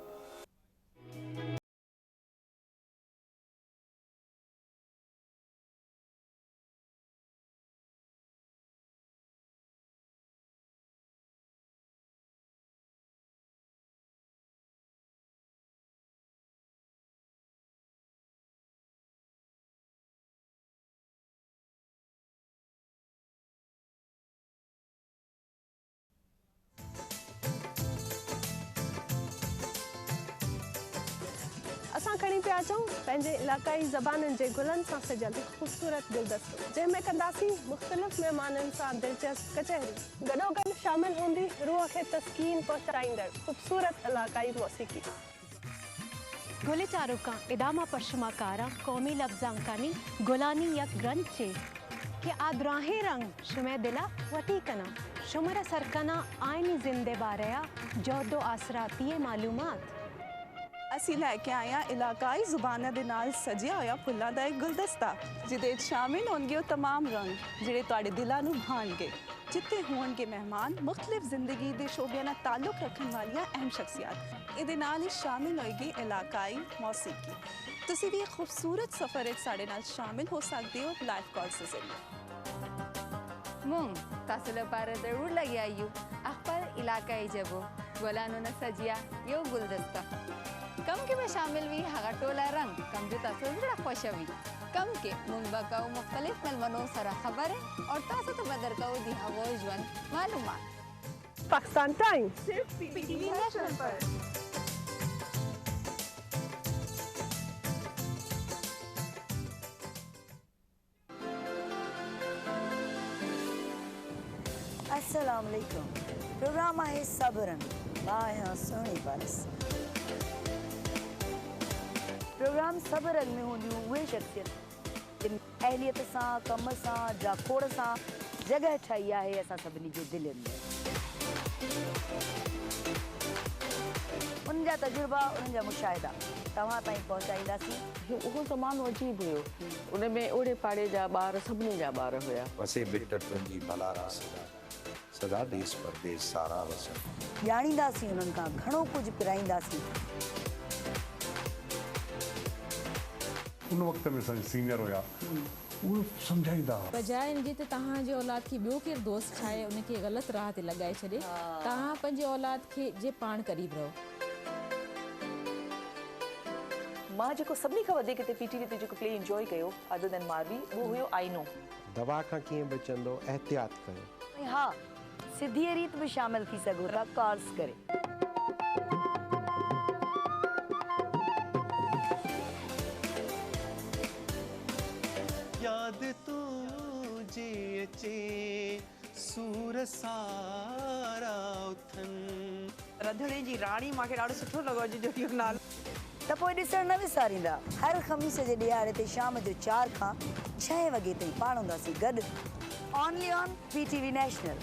असां खणी पिया अचूं पंहिंजे इलाक़ाई ज़बाननि जे गुलनि सां सजियल हिकु ख़ूबसूरत गुलदस्तो, जंहिंमें कंदासीं मुख़्तलिफ़ महिमाननि सां दिलचस्प कचहरी। गॾोगॾु शामिल हूंदी रूह खे तस्कीन पहुचाईंदड़ ख़ूबसूरत इलाक़ाई मौसीक़ी। गुले चारुका इदामा परशमाकारा कौमी लफ्जांकानी गुलानी यक ग्रंथ चे कि आदराहे रंग शुमे दिला वती कना शुमर सरकना आयनी जिंदे बारया जोदो आसराती मालूमात। ਅਸੀਂ ਲੈ ਕੇ ਆਏ ਹਾਂ ਇਲਾਕਾਈ ਜ਼ੁਬਾਨਾਂ ਦੇ ਨਾਲ ਸਜਿਆ ਹੋਇਆ ਫੁੱਲਾਂ ਦਾ ਇੱਕ ਗੁਲਦਸਤਾ, ਜਿਹਦੇ ਵਿੱਚ ਸ਼ਾਮਿਲ ਹੋਣਗੇ ਉਹ तमाम ਰੰਗ ਜਿਹੜੇ ਤੁਹਾਡੇ ਦਿਲਾਂ ਨੂੰ ਭਾਣਗੇ, ਜਿੱਥੇ ਹੋਣਗੇ ਮਹਿਮਾਨ ਮੁxtਲਿਫ ਜ਼ਿੰਦਗੀ ਦੇ ਸ਼ੋਬਿਆਂ ਨਾਲ ਤਾਲੁਕ ਰੱਖਣ ਵਾਲੀਆਂ ਅਹਿਮ ਸ਼ਖਸੀਅਤ। ਇਹਦੇ ਨਾਲ ਹੀ ਸ਼ਾਮਿਲ ਹੋਏਗੀ ਇਲਾਕਾਈ ਮੌਸੀਕੀ। ਤੁਸੀਂ ਵੀ ਇੱਕ ਖੂਬਸੂਰਤ ਸਫ਼ਰ ਵਿੱਚ ਸਾਡੇ ਨਾਲ ਸ਼ਾਮਿਲ ਹੋ ਸਕਦੇ ਹੋ ਲਾਈਵ कॉल्स ਦੇ ਜ਼ਰੀਏ। Mung, tasula para darur lagi ayu. Akpar इलाकाई जबो गोलानो न सजिया यो गुलदस्ता। कम के में शामिल हुई हगा टोला रंग कम जो तासो जरा खुशवी कम के मुंबा का मुख्तलिफ मलमनों सरा खबर है और तासो तो बदर का दिहा वो जवन मालूमात। पाकिस्तान टाइम्स सिर्फ PTV नेशनल पर। अस्सलाम वालेकुम। प्रोग्राम है सबरन मां सोनी पारस। प्रोग्राम सबरन में होंदी उहे शख्सियत जिन अहलियत सां कम सां जाखोड़ सां जगह ठाही आहे असां सभिनी जे दिलनि में। उन्हनि जा तजुर्बा उन्हनि जा मुशाहिदा तव्हां ताईं पहुचाईंदासीं। उहो ज़मानो अजीब हुयो, उन में ओड़े पाड़े जा ॿार सभिनी जा ॿार हुया। वसे बिटटनि जी भलारा सदा देश परदेस सारा वसन। ॼाणींदासीं उन्हनि खां घणो कुझु पिराईंदासीं। उन वक्त में सीनियर हुया वो समझाईंदा बजाय इनजे त तव्हां जे औलाद खे ॿियो केरु दोस्त ठाहे उनखे ग़लति राह ते लॻाए छॾे, तव्हां पंहिंजे औलाद खे जे पाण क़रीब रहो। मां जेको सभिनी खां वधीक हिते PTV ते जेको प्ले इंजॉय कयो अदर देन मारवी वो हुयो आईनो। दवा खां कीअं बचंदो एहतियात कयो। ऐं हा, सिधी रीत में शामिल थी सघो था कॉल्स करे। याद तुझे अचे सूर सारा उथन। रंधिणे जी राणी मूंखे ॾाढो सुठो लॻो अॼु जो इहो नालो। त पोइ ॾिसण न विसारींदा। हर ख़मीस जे ॾियारे ते शाम जो 4 खां 6 वॻे ताईं पाण हूंदासीं गॾु only on PTV national.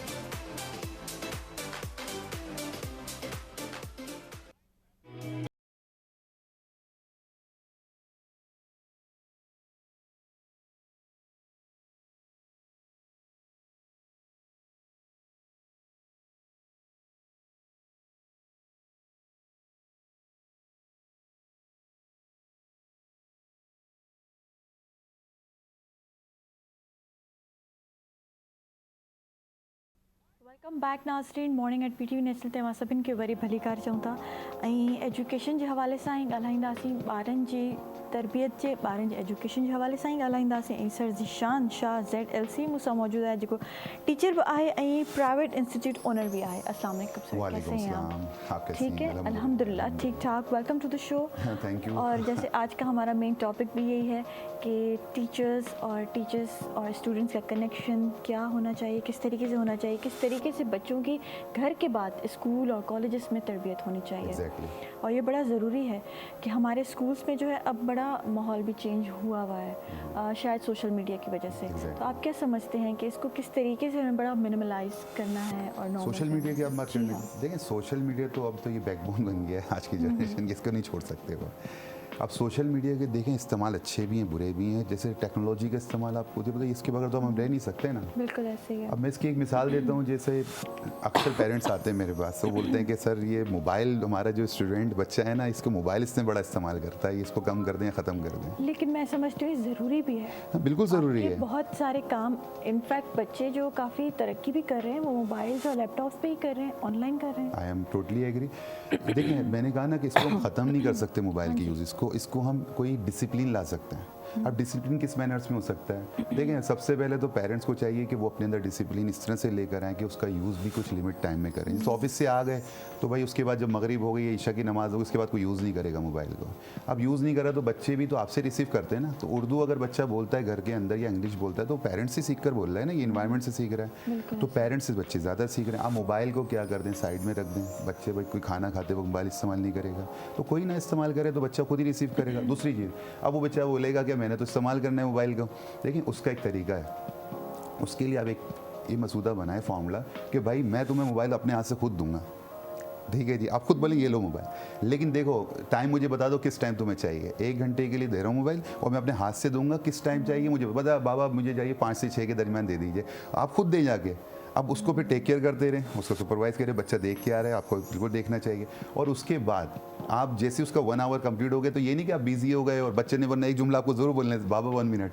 Welcome back नाज़रीन मॉर्निंग एट PTV नेशनल तव्हां सभिनि खे वरी भली कार चऊं था ऐं एजुकेशन जे हवाले सां ई ॻाल्हाईंदासीं ॿारनि जी तरबियत जे ॿारनि जे एजुकेशन जे हवाले सां ई ॻाल्हाईंदासीं ऐं सर ज़ीशान शाह ZLC मूंसां मौजूदु आहे जेको टीचर बि आहे ऐं प्राइवेट इंस्टीट्यूट ओनर भी है। अस्सलाम वालेकुम सर, कैसे हैं आप? ठीक है, अल्हम्दुलिल्लाह ठीक ठाक। Welcome to the show. Thank you. और जैसे आज का हमारा मेन टॉपिक भी यही है कि टीचर्स और स्टूडेंट्स का कनेक्शन क्या होना चाहिए, किस तरीके से होना चाहिए, किस तरीके से बच्चों की घर के बाद स्कूल और कॉलेजेस में तरबियत होनी चाहिए। और ये बड़ा ज़रूरी है कि हमारे स्कूल्स में जो है अब बड़ा माहौल भी चेंज हुआ है शायद सोशल मीडिया की वजह से। तो आप क्या समझते हैं कि इसको किस तरीके से हमें बड़ा मिनिमलाइज करना है और सोशल मीडिया की अब बात करें, देखें सोशल मीडिया तो अब तो ये बैकबोन बन गया है आज की जनरेशन की, इसको नहीं छोड़ सकते वो। अब सोशल मीडिया के देखें इस्तेमाल अच्छे भी हैं बुरे भी हैं। जैसे टेक्नोलॉजी का इस्तेमाल आपको पता है, इसके बगैर तो हम रह नहीं सकते ना। बिल्कुल ऐसे ही है। अब मैं इसकी एक मिसाल देता हूँ। जैसे अक्सर पेरेंट्स आते हैं मेरे पास तो बोलते हैं कि सर ये मोबाइल हमारा जो स्टूडेंट बच्चा है ना, इसको मोबाइल इसने बड़ा इस्तेमाल करता है, इसको कम कर दें या ख़त्म कर दें। लेकिन मैं समझती हूँ ज़रूरी भी है। हाँ, बिल्कुल ज़रूरी है। बहुत सारे काम इनफैक्ट बच्चे जो काफ़ी तरक्की भी कर रहे हैं वो मोबाइल्स और लैपटॉप्स पे ही कर रहे हैं, ऑनलाइन कर रहे हैं। I am totally agree. देखिए मैंने कहा ना कि इसको हम ख़त्म नहीं कर सकते मोबाइल की यूज़, इसको हम कोई डिसिप्लिन ला सकते हैं। अब डिसिप्लिन किस मैनर्स में हो सकता है? देखें सबसे पहले तो पेरेंट्स को चाहिए कि वो अपने अंदर डिसिप्लिन इस तरह से लेकर आएँ कि उसका यूज़ भी कुछ लिमिट टाइम में करें। जैसे ऑफिस से आ गए तो भाई उसके बाद जब मगरिब हो गई या ईशा की नमाज़ होगी उसके बाद कोई यूज़ नहीं करेगा मोबाइल को। अब यूज़ नहीं करा तो बच्चे भी तो आपसे रिसीव करते हैं ना। तो उर्दू अगर बच्चा बोलता है घर के अंदर या इंग्लिश बोलता है तो पेरेंट्स से सीख कर बोल रहा है ना, ये इन्वायरमेंट से सीख रहा है। तो पेरेंट्स से बच्चे ज़्यादा सीख रहे हैं। आप मोबाइल को क्या कर दें, साइड में रख दें। बच्चे भाई कोई खाना खाते वक्त मोबाइल इस्तेमाल नहीं करेगा तो कोई ना इस्तेमाल करे तो बच्चा खुद ही रिसीव करेगा। दूसरी चीज़, अब वो बच्चा बोलेगा कि मैंने तो इस्तेमाल करना है मोबाइल को। लेकिन उसका एक तरीका है, उसके लिए आप एक ये मसूदा बनाए फॉर्मूला कि भाई मैं तुम्हें मोबाइल अपने हाथ से खुद दूंगा, ठीक है जी, आप खुद बोलें ये लो मोबाइल, लेकिन देखो टाइम मुझे बता दो किस टाइम तुम्हें चाहिए। 1 घंटे के लिए दे रहा हूँ मोबाइल और मैं अपने हाथ से दूंगा, किस टाइम चाहिए मुझे बता, बाबा मुझे चाहिए 5 से 6 के दरमियान दे दीजिए। आप खुद दें जाके। अब उसको फिर टेक केयर करते रहें, उसको सुपरवाइज़ करें, बच्चा देख के आ रहा है, आपको बिल्कुल देखना चाहिए। और उसके बाद आप जैसे उसका 1 आवर कंप्लीट हो गए तो ये नहीं कि आप बिजी हो गए और बच्चे ने वरना एक जुमला आपको ज़रूर बोलना है, बाबा 1 मिनट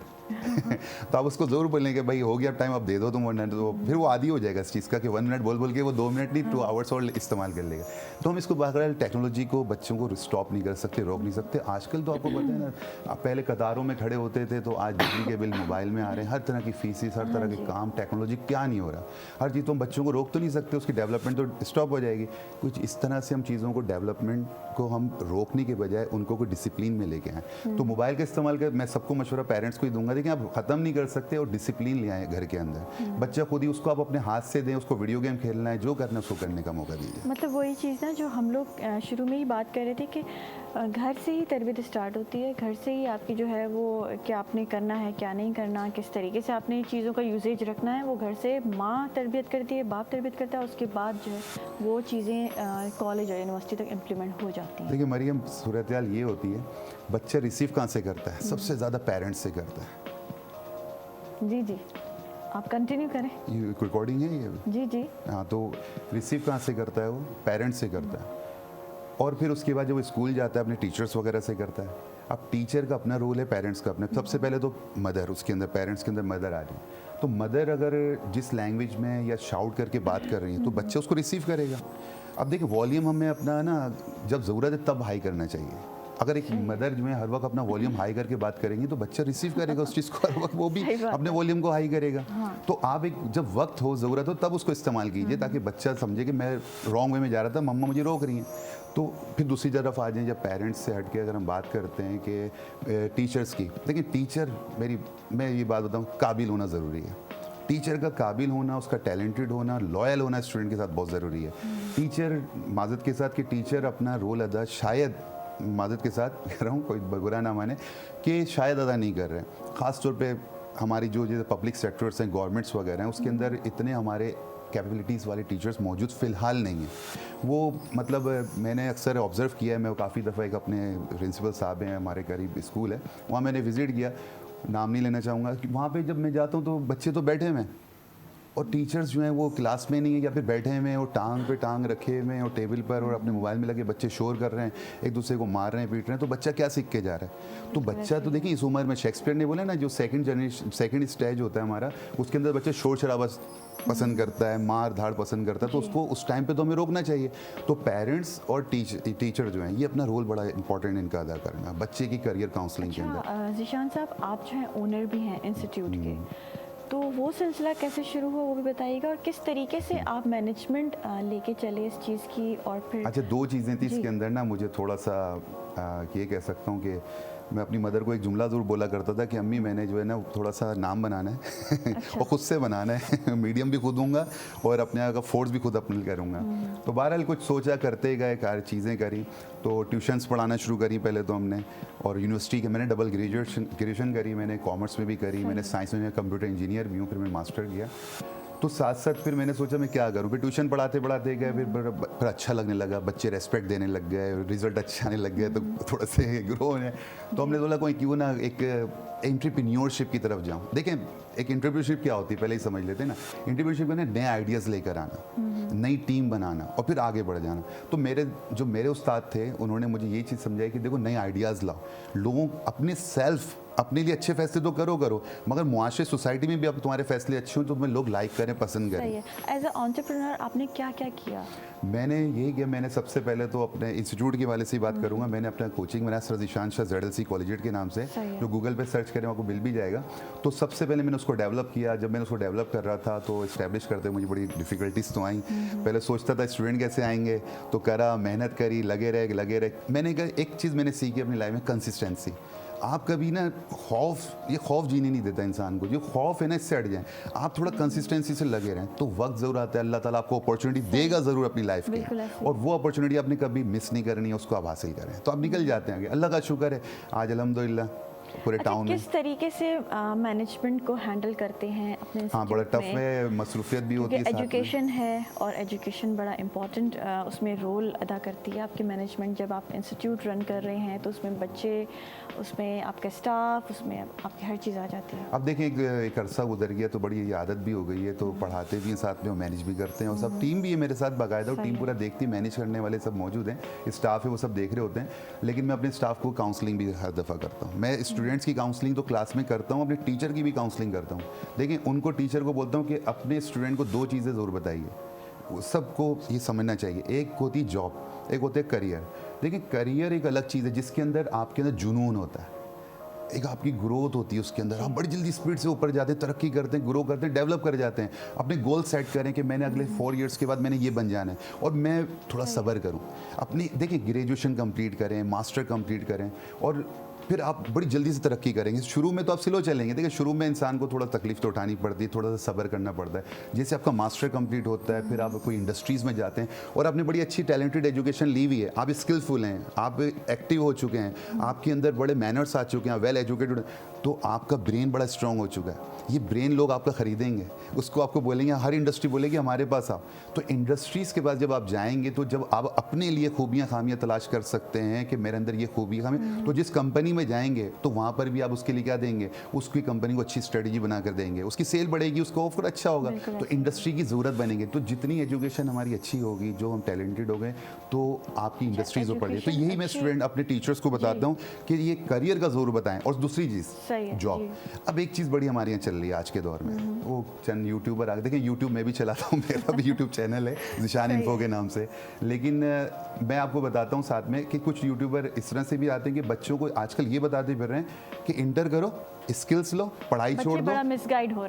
तो आप उसको ज़रूर बोलें कि भाई हो गया टाइम, आप दे दो तुम 1 मिनट। तो फिर वो आदी हो जाएगा इस चीज़ का कि 1 मिनट बोल बोल के वो 2 मिनट नहीं 2 आवर्स और इस्तेमाल कर लेगा। तो हम इसको बहरहाल टेक्नोलॉजी को बच्चों को स्टॉप नहीं कर सकते, रोक नहीं सकते। आजकल तो आपको पता है ना, आप पहले कतारों में खड़े होते थे तो आज बिजली के बिल मोबाइल में आ रहे हैं, हर तरह की फीसिस, हर तरह के काम, टेक्नोलॉजी क्या नहीं हो रहा, हर चीज़। तो हम बच्चों को रोक तो नहीं सकते, उसकी डेवलपमेंट तो स्टॉप हो जाएगी। कुछ इस तरह से हम चीज़ों को डेवलपमेंट को हम रोकने के बजाय उनको कोई डिसिप्लिन में लेके आएँ। तो मोबाइल का इस्तेमाल कर मैं सबको मशवरा पेरेंट्स को ही दूंगा, देखिए आप ख़त्म नहीं कर सकते और डिसिप्लिन ले आए घर के अंदर। बच्चा खुद ही उसको आप अपने हाथ से दें, उसको वीडियो गेम खेलना है, जो करना है उसको करने का मौका दीजिए। मतलब वही चीज़ ना जो हम लोग शुरू में ही बात कर रहे थे कि घर से ही तरबियत स्टार्ट होती है। घर से ही आपकी जो है वो क्या आपने करना है, क्या नहीं करना, किस तरीके से आपने चीज़ों का यूजेज रखना है, वो घर से माँ तरबियत करती है, बाप तरबियत करता है। उसके बाद जो है वो चीज़ें कॉलेज और यूनिवर्सिटी तक इम्प्लीमेंट हो जाती हैं। देखिए मरियम, सूरत हाल ये होती है, बच्चा रिसीव कहाँ से करता है? सबसे ज़्यादा पेरेंट्स से करता है। जी जी, आप कंटिन्यू करें। ये रिकॉर्डिंग है ये? जी जी। हाँ, तो रिसीव कहाँ से करता है? वो पेरेंट्स से करता है। और फिर उसके बाद जब वो स्कूल जाता है अपने टीचर्स वगैरह से करता है। अब टीचर का अपना रोल है, पेरेंट्स का अपना। सबसे पहले तो मदर, उसके अंदर पेरेंट्स के अंदर मदर आ रही है। तो मदर अगर जिस लैंग्वेज में या शाउट करके बात कर रही है तो बच्चा उसको रिसीव करेगा। अब देखिए वॉल्यूम हमें अपना ना जब ज़रूरत है तब हाई करना चाहिए। अगर एक मदर जो है हर वक्त अपना वॉल्यूम हाई करके बात करेंगी तो बच्चा रिसीव करेगा उस चीज़ को, हर वक्त वो भी अपने वॉल्यूम को हाई करेगा। तो आप एक जब वक्त हो, ज़रूरत हो, तब उसको इस्तेमाल कीजिए ताकि बच्चा समझे कि मैं रॉन्ग वे में जा रहा था, मम्मा मुझे रोक रही हैं। तो फिर दूसरी तरफ आ जाएं, जब पेरेंट्स से हट के अगर हम बात करते हैं कि टीचर्स की, देखिए टीचर मैं ये बात बताऊँ, काबिल होना ज़रूरी है। टीचर का काबिल होना, उसका टैलेंटेड होना, लॉयल होना स्टूडेंट के साथ बहुत ज़रूरी है। टीचर माज़रत के साथ कि टीचर अपना रोल अदा, शायद माज़रत के साथ कह रहा हूँ, कोई बुरा ना माने, कि शायद अदा नहीं कर रहे हैं। ख़ास तौर पे हमारी जो जैसे पब्लिक सेक्टर्स हैं, गवर्नमेंट्स वगैरह हैं, उसके अंदर इतने हमारे कैपेबिलिटीज़ वाले टीचर्स मौजूद फ़िलहाल नहीं हैं। वो मतलब मैंने अक्सर ऑब्ज़र्व किया है, मैं काफ़ी दफ़ा एक अपने प्रिंसिपल साहब हैं, हमारे करीब स्कूल है, वहाँ मैंने विज़िट किया, नाम नहीं लेना चाहूँगा, कि वहाँ पे जब मैं जाता हूँ तो बच्चे तो बैठे हुए हैं, और टीचर्स जो हैं वो क्लास में नहीं है या फिर बैठे हुए हैं, वो टांग पे टांग रखे हुए हैं और टेबल पर और अपने मोबाइल में लगे बच्चे शोर कर रहे हैं, एक दूसरे को मार रहे हैं, पीट रहे हैं, तो बच्चा क्या सीख के जा रहा है? तो बच्चा तो देखिए इस उम्र में शेक्सपियर ने बोला ना, जो सेकंड स्टेज होता है हमारा, उसके अंदर बच्चा शोर शराबा पसंद करता है, मार धाड़ पसंद करता है, तो उसको उस टाइम पे तो हमें रोकना चाहिए। तो पेरेंट्स और टीचर जो हैं ये अपना रोल बड़ा इंपॉर्टेंट इनका अदा करना बच्चे की करियर काउंसलिंग के अंदर। ज़ीशान साहब, आप जो हैं ओनर भी हैं इंस्टीट्यूट के, तो वो सिलसिला कैसे शुरू हुआ वो भी बताइएगा, और किस तरीके से आप मैनेजमेंट लेके चले इस चीज़ की? और फिर अच्छा, 2 चीज़ें थी इसके अंदर ना, मुझे थोड़ा सा ये कह सकता हूँ कि मैं अपनी मदर को एक जुमला ज़रूर बोला करता था कि अम्मी मैंने जो है ना थोड़ा सा नाम बनाना है और ख़ुद से बनाना है, मीडियम भी खुद दूंगा और अपने यहाँ का फोर्स भी खुद अपने करूँगा। तो बहरहाल कुछ सोचा करते गए, चीज़ें करी, तो ट्यूशन्स पढ़ाना शुरू करी पहले तो हमने, और यूनिवर्सिटी के मैंने डबल ग्रेजुएशन करी, मैंने कॉमर्स में भी करी, मैंने साइंस में, मैं कंप्यूटर इंजीनियर भी हूँ, फिर मैंने मास्टर किया। तो साथ साथ फिर मैंने सोचा मैं क्या करूँ, फिर ट्यूशन पढ़ाते पढ़ाते गए, फिर अच्छा लगने लगा, बच्चे रेस्पेक्ट देने लग गए, रिजल्ट अच्छे आने लग गए, तो थोड़ा से ग्रो होने, तो हमने बोला कोई क्यों ना एक एंटरप्रेन्योरशिप की तरफ जाऊँ। देखें एक एंटरप्रेन्योरशिप क्या होती है पहले ही समझ लेते हैं ना। एंटरप्रेन्योरशिप में नए आइडियाज़ लेकर आना, नई टीम बनाना और फिर आगे बढ़ जाना। तो मेरे उस्ताद थे, उन्होंने मुझे ये चीज़ समझाई कि देखो नए आइडियाज़ लाओ, लोगों अपने अपने लिए अच्छे फैसले तो करो, मगर मुआशरे सोसाइटी में भी अब तुम्हारे फैसले अच्छे हों तो तुम्हें लोग लाइक करें, पसंद करें। सही है। एज ए एंटरप्रेन्योर आपने क्या क्या किया? मैंने यही किया, मैंने सबसे पहले तो अपने इंस्टीट्यूट के वाले से ही बात करूंगा। मैंने अपना कोचिंग बनाया sir Zeeshan Shah ZLC collegiate के नाम से, जो गूगल पे सर्च करें आपको मिल भी जाएगा। तो सबसे पहले मैंने उसको डेवलप किया। जब मैंने उसको डेवलप कर रहा था तो इस्टेब्लिश करते मुझे बड़ी डिफ़िकल्टीज तो आई। पहले सोचता था स्टूडेंट कैसे आएंगे, तो करा, मेहनत करी, लगे रहे। मैंने एक चीज़ मैंने सीखी अपनी लाइफ में, कंसिस्टेंसी। आप कभी ना खौफ जीने नहीं देता इंसान को, जो खौफ है ना इससे हट जाए, आप थोड़ा कंसिस्टेंसी से लगे रहें तो वक्त ज़रूर आता है, अल्लाह ताला आपको अपॉर्चुनिटी देगा ज़रूर अपनी लाइफ में, और वो अपॉर्चुनिटी आपने कभी मिस नहीं करनी है, उसको आप हासिल करें तो आप निकल जाते हैं आगे। अल्लाह का शुक्र है आज अल्हम्दुलिल्लाह पूरे टाउन में। किस तरीके से मैनेजमेंट को हैंडल करते हैं अपने? हाँ, बड़ा टफ है, मसरूफियत भी होती है, एजुकेशन है और एजुकेशन बड़ा इम्पोर्टेंट उसमें रोल अदा करती है आपकी मैनेजमेंट। जब आप इंस्टीट्यूट रन कर रहे हैं तो उसमें बच्चे, उसमें आपका स्टाफ, उसमें आपकी हर चीज़ आ जाती है। अब देखें एक अरसा गुजर गया तो बड़ी आदत भी हो गई है, तो पढ़ाते भी हैं साथ में और मैनेज भी करते हैं, और सब टीम भी है मेरे साथ बाकायदा, और टीम पूरा देखती, मैनेज करने वाले सब मौजूद हैं, स्टाफ है वो सब देख रहे होते हैं। लेकिन मैं अपने स्टाफ को काउंसलिंग भी हर दफ़ा करता हूँ। मैं स्टूडेंट्स की काउंसलिंग तो क्लास में करता हूँ, अपने टीचर की भी काउंसलिंग करता हूँ। देखिए उनको, टीचर को बोलता हूँ कि अपने स्टूडेंट को 2 चीज़ें ज़रूर बताइए, सबको ये समझना चाहिए। एक होती जॉब, एक होता है करियर। देखिए करियर एक अलग चीज़ है जिसके अंदर आपके अंदर जुनून होता है, एक आपकी ग्रोथ होती है उसके अंदर, आप बड़ी जल्दी स्पीड से ऊपर जाते हैं, तरक्की करते हैं, ग्रो करते हैं, डेवलप कर जाते हैं। अपने गोल सेट करें कि मैंने अगले 4 इयर्स के बाद मैंने ये बन जाना है, और मैं थोड़ा सब्र करूं। अपनी देखिए ग्रेजुएशन कंप्लीट करें, मास्टर कंप्लीट करें, और फिर आप बड़ी जल्दी से तरक्की करेंगे। शुरू में तो आप स्लो चलेंगे, देखिए शुरू में इंसान को थोड़ा तकलीफ तो उठानी पड़ती है, थोड़ा सा सब्र करना पड़ता है। जैसे आपका मास्टर कंप्लीट होता है, फिर आप कोई इंडस्ट्रीज़ में जाते हैं और आपने बड़ी अच्छी टैलेंटेड एजुकेशन ली हुई है, आप स्किलफुल हैं, आप एक्टिव हो चुके हैं, आपके अंदर बड़े मैनर्स आ चुके हैं, वेल एजुकेटेड, तो आपका ब्रेन बड़ा स्ट्रॉन्ग हो चुका है। ये ब्रेन लोग आपका ख़रीदेंगे, उसको आपको बोलेंगे, हर इंडस्ट्री बोलेगी हमारे पास आओ। तो इंडस्ट्रीज़ के पास जब आप जाएंगे तो जब आप अपने लिए खूबियाँ खामियाँ तलाश कर सकते हैं कि मेरे अंदर ये खूबी खामी, तो जिस कंपनी में जाएंगे तो वहाँ पर भी आप उसके लिए क्या देंगे, उसकी कंपनी को अच्छी स्ट्रेटजी बना कर देंगे, उसकी सेल बढ़ेगी, उसका ऑफर अच्छा होगा, तो इंडस्ट्री की ज़रूरत बनेगी। तो जितनी एजुकेशन हमारी अच्छी होगी, जो हम टैलेंटेड हो गए, तो आपकी इंडस्ट्रीज में पढ़ेगी। तो यही मैं स्टूडेंट अपने टीचर्स को बताता हूँ कि ये करियर का ज़रूर बताएं। और दूसरी चीज़ जॉब। अब एक चीज़ बड़ी हमारे यहाँ चल रही है आज के दौर में, वो चंद यूट्यूबर आ गए, देखिए यूट्यूब में भी चलाता हूँ, मेरा भी यूट्यूब चैनल है ज़ीशान इन्फो के नाम से। लेकिन मैं आपको बताता हूँ साथ में कि कुछ यूट्यूबर इस तरह से भी आते हैं कि बच्चों को आजकल ये बताते फिर रहे हैं कि इंटर करो, स्किल्स लो, पढ़ाई छोड़ दो, मिसगाइड हो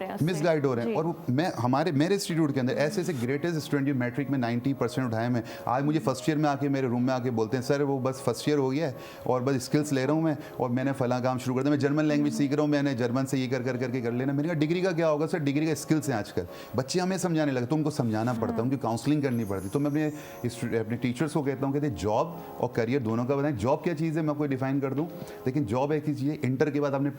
रहे हैं। और मेरे इंस्टीट्यूट के अंदर ऐसे ग्रेटेस्ट स्टूडेंट जो मैट्रिक में 90% उठाए हैं, आज मुझे फर्स्ट ईयर में आके मेरे रूम में आके बोलते हैं सर वो बस फर्स्ट ईयर हो गया है और बस स्किल्स ले रहा हूँ मैं, और मैंने फला काम शुरू कर दिया, मैं जर्मन लैंग्वेज सीख रहा हूँ, मैंने जर्मन से ये करके कर लेना। मैंने कहा डिग्री का क्या होगा सर, डिग्री का स्किल्स हैं आजकल। बच्चे हमें समझाने लगे तो उनको समझाना पड़ता है, उनकी काउंसलिंग करनी पड़ती। तो मैं अपने टीचर्स को कहता हूँ, कहते जॉब और करियर दोनों का बताएं। जॉब क्या चीज़ है मैं आपको डिफाइन कर दूँ, लेकिन जॉब एक ही चीज़ है, इंटर के बाद आपने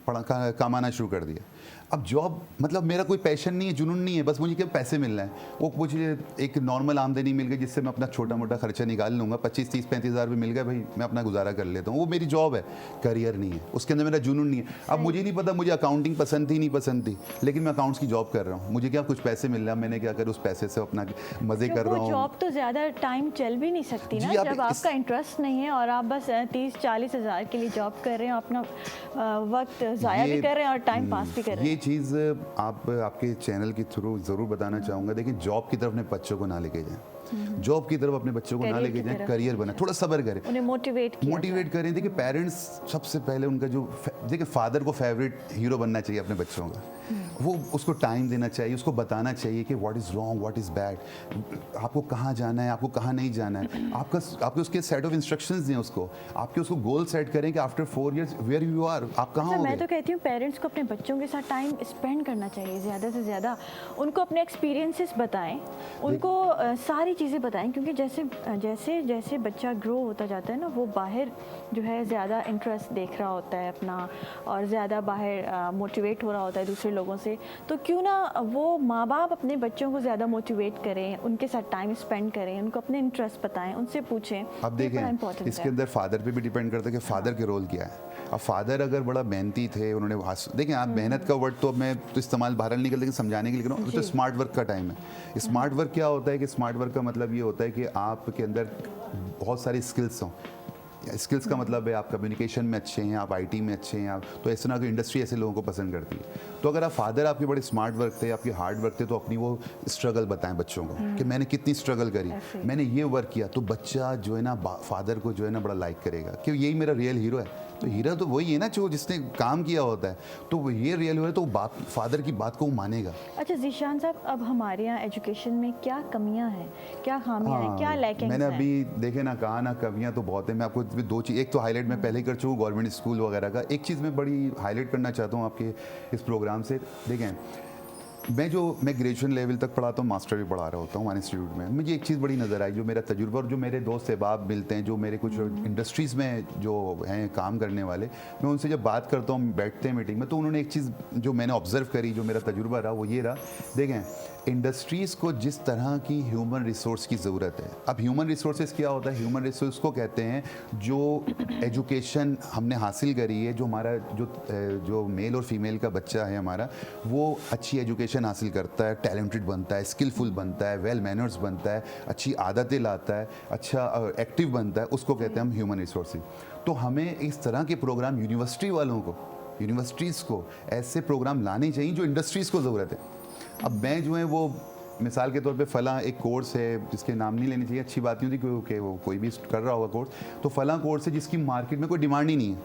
कमाना शुरू कर दिया, अब जॉब मतलब मेरा कोई पैशन नहीं है, जुनून नहीं है, बस मुझे क्या पैसे मिलना है। वो मुझे एक नॉर्मल आमदनी मिल गई जिससे मैं अपना छोटा मोटा खर्चा निकाल लूँगा, 25, 30, 35 हज़ार रुपये मिल गए भाई, मैं अपना गुजारा कर लेता हूँ। वो मेरी जॉब है, करियर नहीं है, उसके अंदर मेरा जुनून नहीं है। अब मुझे नहीं पता मुझे अकाउंटिंग पसंद थी नहीं पसंद थी, लेकिन मैं अकाउंट्स की जॉब कर रहा हूँ, मुझे क्या कुछ पैसे मिल रहा है, मैंने क्या कर उस पैसे से अपना मज़े कर रहा हूँ। जॉब तो ज़्यादा टाइम चल भी नहीं सकती ना जब आपका इंटरेस्ट नहीं है और आप बस 30-40 हज़ार के लिए जॉब कर रहे हैं, अपना वक्त ज़ाया भी कर रहे हैं और टाइम पास भी कर रहे हैं। ये चीज़ आप आपके चैनल के थ्रू ज़रूर बताना चाहूँगा। देखिए जॉब की तरफ अपने बच्चों को ना लेके जाएं, जॉब की तरफ अपने बच्चों को ना लेके जाएं, करियर बनाएं, थोड़ा सब्र करें, उन्हें मोटिवेट करें। देखिए पेरेंट्स सबसे पहले उनका जो देखिए फादर को फेवरेट हीरो बनना चाहिए अपने बच्चों का, वो उसको टाइम देना चाहिए, उसको बताना चाहिए कि what is wrong what is bad, आपको कहाँ जाना है आपको कहाँ नहीं जाना है, आपके उसके सेट ऑफ इंस्ट्रक्शंस दें उसको, आपके उसको गोल सेट करें कि after 4 years where you are, आप कहाँ हो। मैं तो कहती हूँ पेरेंट्स को अपने बच्चों के साथ टाइम स्पेंड करना चाहिए ज़्यादा से ज़्यादा, उनको अपने एक्सपीरियंसेस बताएं, उनको सारी चीज़ें बताएं, क्योंकि जैसे जैसे जैसे बच्चा ग्रो होता जाता है ना, वो बाहर जो है ज़्यादा इंटरेस्ट देख रहा होता है अपना और ज़्यादा बाहर मोटिवेट हो रहा होता है दूसरे लोगों से, तो क्यों ना वो माँ बाप अपने बच्चों को ज़्यादा मोटिवेट करें, उनके साथ टाइम स्पेंड करें, उनको अपने इंटरेस्ट बताएं, उनसे पूछें। अब देखें इसके अंदर फादर पे भी डिपेंड करता है कि फादर के रोल क्या है। अब फादर अगर बड़ा मेहनती थे, उन्होंने देखें आप मेहनत का वर्ड तो मैं तो इस्तेमाल बाहर नहीं करता, लेकिन समझाने के लिए तो स्मार्ट वर्क का टाइम है। स्मार्ट वर्क क्या होता है कि स्मार्ट वर्क का मतलब ये होता है कि आपके अंदर बहुत सारी स्किल्स हों। स्किल्स का मतलब है आप कम्युनिकेशन में अच्छे हैं, आप आईटी में अच्छे हैं, आप तो ऐसा ना कि इंडस्ट्री ऐसे लोगों को पसंद करती है। तो अगर आप फादर आपके बड़े स्मार्ट वर्क थे, आपके हार्ड वर्क थे, तो अपनी वो स्ट्रगल बताएं बच्चों को कि मैंने कितनी स्ट्रगल करी, मैंने ये वर्क किया, तो बच्चा जो है ना फादर को जो है ना बड़ा लाइक करेगा कि यही मेरा रियल हीरो है। तो हीरो तो वही है ना जो जिसने काम किया होता है, तो वो ये रियल हीरो है, तो बाप फादर की बात को वो मानेगा। अच्छा ज़ीशान साहब, अब हमारे यहाँ एजुकेशन में क्या कमियाँ हैं, क्या खामियाँ हैं, क्या लैकिंग्स हैं? मैंने अभी देखे ना कहा ना कमियाँ तो बहुत है। मैं आपको दो चीज़, एक तो हाईलाइट मैं पहले ही कर चुका हूँ गवर्नमेंट स्कूल वगैरह का, एक चीज़ मैं बड़ी हाईलाइट करना चाहता हूँ आपके इस प्रोग्राम से। देखें मैं ग्रेजुएशन लेवल तक पढ़ाता हूँ, मास्टर भी पढ़ा रहा होता हूँ वन इंस्टीट्यूट में। मुझे एक चीज़ बड़ी नज़र आई, जो मेरा तजुर्बा और जो मेरे दोस्त अहबाब मिलते हैं, जो मेरे कुछ इंडस्ट्रीज़ में जो हैं काम करने वाले, मैं उनसे जब बात करता हूँ, बैठते हैं मीटिंग में, तो उन्होंने एक चीज़ जो मैंने ऑब्ज़र्व करी, जो मेरा तजुर्बा रहा, वो ये रहा। देखें इंडस्ट्रीज़ को जिस तरह की ह्यूमन रिसोर्स की ज़रूरत है, अब ह्यूमन रिसोर्सेज क्या होता है? ह्यूमन रिसोर्स को कहते हैं जो एजुकेशन हमने हासिल करी है, जो हमारा जो मेल और फीमेल का बच्चा है हमारा, वो अच्छी एजुकेशन हासिल करता है, टैलेंटेड बनता है, स्किलफुल बनता है, वेल मैनर्स बनता है, अच्छी आदतें लाता है, अच्छा एक्टिव बनता है, उसको कहते हैं हम ह्यूमन रिसोर्सेज। तो हमें इस तरह के प्रोग्राम यूनिवर्सिटी वालों को, यूनिवर्सिटीज़ को ऐसे प्रोग्राम लाने चाहिए जो इंडस्ट्रीज़ को ज़रूरत है। अब मैं जो है वो मिसाल के तौर पे फला एक कोर्स है जिसके नाम नहीं लेनी चाहिए, अच्छी बात नहीं होती क्योंकि वो कोई भी कर रहा होगा कोर्स, तो फला कोर्स है जिसकी मार्केट में कोई डिमांड ही नहीं है,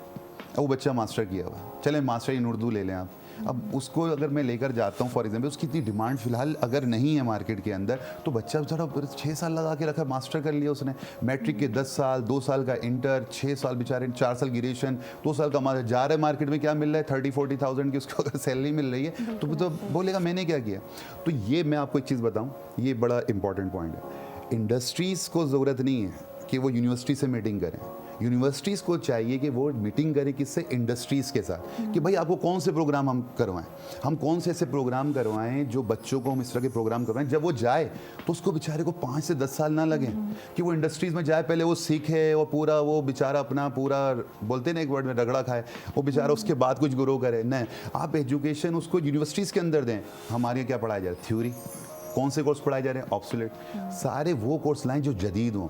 अब वो बच्चा मास्टर किया हुआ, चले मास्टर इन उर्दू ले लें आप। अब उसको अगर मैं लेकर जाता हूँ फॉर एग्जांपल, उसकी इतनी डिमांड फिलहाल अगर नहीं है मार्केट के अंदर, तो बच्चा बेचारा 6 साल लगा के रखा, मास्टर कर लिया उसने, मैट्रिक के 10 साल, 2 साल का इंटर, 6 साल बेचारे, 4 साल ग्रेजुएशन, 2 साल का मास्टर, जा रहे मार्केट में क्या मिल रहा है 30-40,000 की उसको अगर सैलरी मिल रही है, तो बोलेगा मैंने क्या किया। तो ये मैं आपको एक चीज़ बताऊँ, ये बड़ा इंपॉर्टेंट पॉइंट है। इंडस्ट्रीज़ को ज़रूरत नहीं है कि वो यूनिवर्सिटी से मीटिंग करें, यूनिवर्सिटीज़ को चाहिए कि वो मीटिंग करें किससे? इंडस्ट्रीज़ के साथ, कि भाई आपको कौन से प्रोग्राम हम करवाएं, हम कौन से ऐसे प्रोग्राम करवाएं जो बच्चों को हम इस तरह के प्रोग्राम करवाएं, जब वो जाए तो उसको बेचारे को 5 से 10 साल ना लगे कि वो इंडस्ट्रीज़ में जाए, पहले वो सीखे और पूरा वो बेचारा अपना पूरा बोलते ना एक वर्ड में रगड़ा खाए, वो बेचारा उसके बाद कुछ ग्रो करे। नहीं, आप एजुकेशन उसको यूनिवर्सिटीज़ के अंदर दें। हमारे यहाँ क्या पढ़ाया जा रहा है? थ्योरी। कौन से कोर्स पढ़ाए जा रहे हैं? ऑब्सोलेट। सारे वो कोर्स लाएँ जो जदीद हों,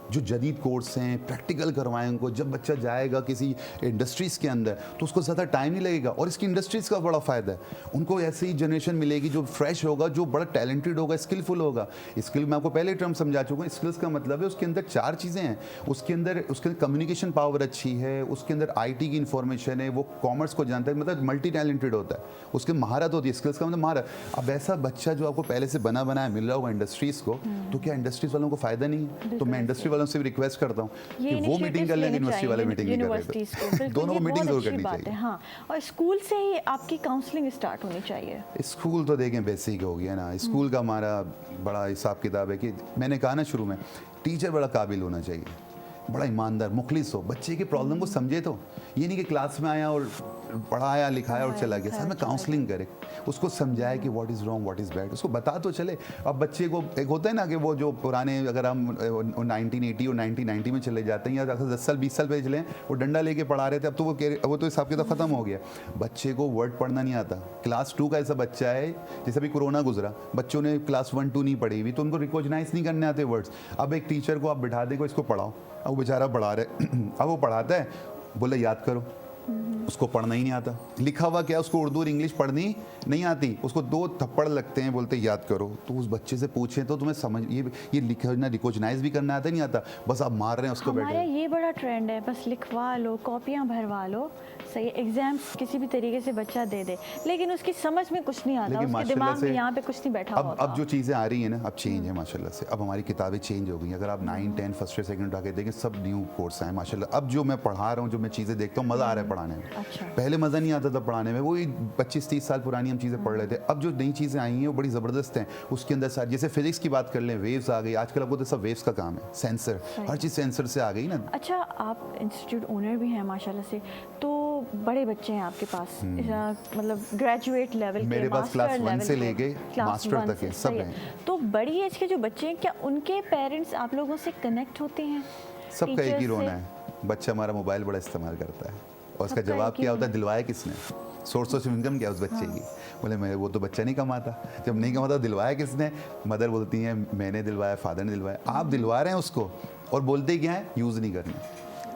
जो जदीद कोर्स हैं, प्रैक्टिकल करवाएं उनको। जब बच्चा जाएगा किसी इंडस्ट्रीज़ के अंदर तो उसको ज़्यादा टाइम नहीं लगेगा, और इसकी इंडस्ट्रीज़ का बड़ा फ़ायदा है, उनको ऐसी जनरेशन मिलेगी जो फ्रेश होगा, जो बड़ा टैलेंटेड होगा, स्किलफुल होगा। स्किल मैं आपको पहले टर्म समझा चुका हूँ। स्किल्स का मतलब है उसके अंदर 4 चीज़ें हैं, उसके अंदर कम्युनिकेशन पावर अच्छी है, उसके अंदर IT की इन्फॉर्मेशन है, वो कॉमर्स को जानता है, मतलब मल्टी टैलेंटेड होता है, उसके महारत होती है। स्किल्स का मतलब महारत। अब ऐसा बच्चा जो आपको पहले से बना बनाया मिल रहा होगा इंडस्ट्रीज़ को, तो क्या इंडस्ट्रीज़ वालों को फ़ायदा नहीं है? तो मैं इंडस्ट्री वालों से भी रिक्वेस्ट करता हूँ कि वो मीटिंग कर लें, यूनिवर्सिटी वाले मीटिंग नहीं कर रहे, दोनों को मीटिंग जरूर करनी चाहिए। हाँ, और स्कूल से ही आपकी काउंसलिंग स्टार्ट होनी चाहिए। स्कूल तो देखें बेसिक हो गया ना, स्कूल का हमारा बड़ा हिसाब किताब है कि मैंने कहा ना शुरू में, टीचर बड़ा काबिल होना चाहिए। बड़ा ईमानदार मुखलिस हो, बच्चे की प्रॉब्लम को समझे। तो ये नहीं कि क्लास में आया और पढ़ाया लिखाया और चला गया, साथ में काउंसलिंग करे, उसको समझाए कि what is wrong what is bad, उसको बता तो चले। अब बच्चे को एक होता है ना कि वो जो पुराने, अगर हम 1980 और 1990 में चले जाते हैं या 10 साल 20 साल पहले चले, वो डंडा लेके पढ़ा रहे थे, अब तो वो तो हिसाब किताब खत्म हो गया। बच्चे को वर्ड पढ़ना नहीं आता। क्लास 2 का ऐसा बच्चा है, जैसे अभी कोरोना गुजरा, बच्चों ने क्लास 1 2 नहीं पढ़ी हुई, तो उनको रिकॉग्नाइज नहीं करने आते वर्ड्स। अब एक टीचर को आप बिठा दें, इसको पढ़ाओ, अब वो बेचारा पढ़ा रहे अब वो पढ़ाता है, बोले याद करो, उसको पढ़ना ही नहीं आता। लिखा हुआ क्या, उसको उर्दू और इंग्लिश पढ़नी नहीं आती, उसको 2 थप्पड़ लगते हैं, बोलते याद करो। तो उस बच्चे से पूछें तो तुम्हें समझ ये लिखना रिकॉग्नाइज भी करना आता नहीं आता, बस आप मार रहे हैं उसको बैठे। हमारा ये बड़ा ट्रेंड है, बस लिखवा लो, कॉपियाँ भरवा लो, सही एग्जाम्स किसी भी तरीके से बच्चा दे दे, लेकिन उसकी समझ में कुछ नहीं आता, उसके दिमाग में यहाँ पे कुछ नहीं बैठा हुआ। अब जो चीज़ें आ रही हैं ना, अब चेंज है माशाल्लाह से। अब हमारी किताबें चेंज हो गई। अगर आप 9 10 फर्स्ट ईयर सेकंड उठा के देखें, सब न्यू कोर्स हैं माशाल्लाह। अब जो मैं पढ़ा रहा हूँ, जो मैं चीज़ें देखता हूँ, मज़ा आ रहा है पढ़ाने में। अच्छा। पहले मज़ा नहीं आता था पढ़ाने में, वही 25-30 साल पुरानी हम चीज़ें पढ़ रहे थे। अब जो नई चीज़ें आई हैं वो बड़ी ज़बरदस्त हैं। उसके अंदर सारी, जैसे फिजिक्स की बात कर लें, वेव्स आ गई आजकल, आपको तो सब वेव्स का काम है, सेंसर, हर चीज़ सेंसर से आ गई ना। अच्छा, आप इंस्टीट्यूट ओनर भी हैं माशाल्लाह से, तो बड़े बच्चे हैं आपके पास, मतलब ग्रेजुएट लेवल के, मेरे पास क्लास 1 से लेके मास्टर तक है, सब हैं। तो बड़ी एज के जो बच्चे हैं, क्या उनके पेरेंट्स आप लोगों से कनेक्ट होते हैं? सबका एक ही रोना है, बच्चा हमारा मोबाइल बड़ा इस्तेमाल करता है, और उसका जवाब क्या होता है, दिलवाया किसने, सोर्स ऑफ इनकम क्या उस बच्चे की। बोले मैं, वो तो बच्चा नहीं कमाता, जब नहीं कमाता दिलवाया किसने, मदर बोलती हैं मैंने दिलवाया, फादर ने दिलवाया। आप दिलवा रहे हैं उसको और बोलते क्या है, यूज़ नहीं करना।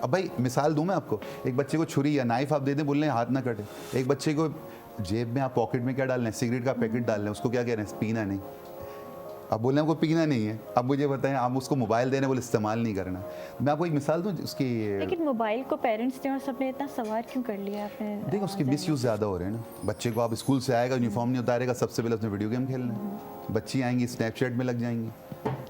अब भाई मिसाल दूं मैं आपको, एक बच्चे को छुरी या नाइफ आप दे दें, बोल रहे हैं हाथ ना कटे। एक बच्चे को जेब में आप पॉकेट में क्या डाल रहे हैं, सिगरेट का पैकेट डाल रहे हैं, उसको क्या कह रहे हैं, पीना नहीं। अब बोल रहे हैं हमको पीना नहीं है, अब मुझे बताएं, आप उसको मोबाइल दे रहे हैं, बोले इस्तेमाल नहीं करना। मैं आपको एक मिसाल दूं उसकी, लेकिन मोबाइल को पेरेंट्स ने और सबने इतना सवार क्यों कर लिया आपने? देखो उसके मिसयूज़ ज़्यादा हो रहे हैं ना। बच्चे को आप स्कूल से आएगा, यूनिफॉर्म नहीं उतारेगा, सबसे पहले उसने वीडियो गेम खेलना है। बच्ची आएंगी स्नैपचैट में लग जाएंगी,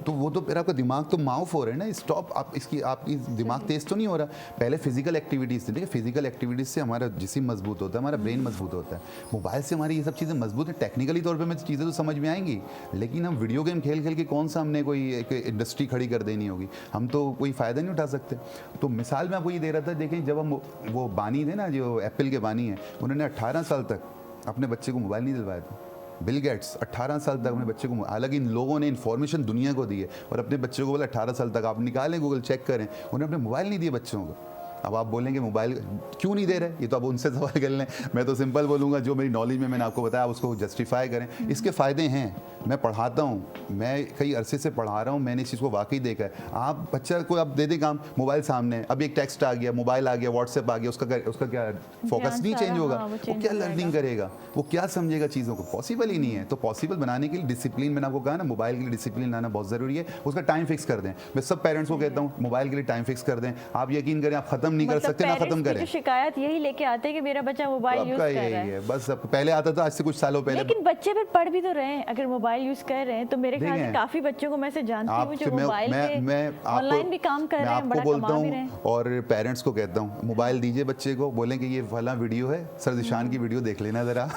तो वो तो फिर आपका दिमाग तो माउफ हो रहा है ना, स्टॉप। आप आपकी दिमाग तेज तो नहीं हो रहा। पहले फिजिकल एक्टिविटीज़ थी, देखिए फिजिकल एक्टिविटीज़ से हमारा जिस्म मजबूत होता है, हमारा ब्रेन मजबूत होता है। मोबाइल से हमारी ये सब चीज़ें मजबूत है, टेक्निकली तौर पे हमें चीज़ें तो समझ में आएंगी, लेकिन हम वीडियो गेम खेल खेल के कौन सा हमने कोई एक इंडस्ट्री खड़ी कर देनी होगी, हम तो कोई फ़ायदा नहीं उठा सकते। तो मिसाल मैं आपको ये दे रहा था, देखें जब हम वो बानी थे ना, जो एप्पल के बानी हैं, उन्होंने 18 साल तक अपने बच्चे को मोबाइल नहीं दिलवाया था। बिल गेट्स 18 साल तक अपने बच्चे को, हालांकि इन लोगों ने इन्फॉर्मेशन दुनिया को दी है, और अपने बच्चे को बोला 18 साल तक आप निकालें, गूगल चेक करें, उन्होंने अपने मोबाइल नहीं दिए बच्चों को। अब आप बोलेंगे मोबाइल क्यों नहीं दे रहे, ये तो आप उनसे सवाल कर लें। मैं तो सिंपल बोलूँगा, जो मेरी नॉलेज में मैंने आपको बताया, आप उसको जस्टिफाई करें। इसके फ़ायदे हैं, मैं पढ़ाता हूँ, मैं कई अरसे से पढ़ा रहा हूँ, मैंने इस चीज़ को वाकई देखा है। आप बच्चा को आप दे दें काम, मोबाइल सामने, अभी एक टेक्स्ट आ गया, मोबाइल आ गया, व्हाट्सएप आ गया, उसका क्या फोकस नहीं चेंज होगा, वो क्या लर्निंग करेगा, वो क्या समझेगा चीज़ों को, पॉसिबल ही नहीं है। तो पॉसिबल बनाने के लिए डिसिप्लिन, मैंने आपको कहा ना, मोबाइल के लिए डिसिप्लिन लाना बहुत ज़रूरी है। उसका टाइम फिक्स कर दें। मैं सब पेरेंट्स को कहता हूँ मोबाइल के लिए टाइम फिक्स कर दें। आप यकीन करें, आप ख़त्म नहीं कर सकते ना ख़त्म करें। शिकायत यही लेके आते हैं कि मेरा बच्चा मोबाइल यूज कर रहा है, बस पहले आता था, आज से कुछ सालों पहले। लेकिन बच्चे फिर पढ़ भी तो रहे हैं, अगर मोबाइल यूज कर रहे हैं तो मेरे ख्याल से काफी बच्चों को मैं से जानती हूँ जो मोबाइल पे ऑनलाइन भी काम कर रहे हैं, बड़ा कमा भी रहे हैं। और पेरेंट्स को कहता हूँ मोबाइल दीजिए बच्चे को, बोलें कि ये वाला वीडियो है, सरदिशान की वीडियो देख लेना ज़रा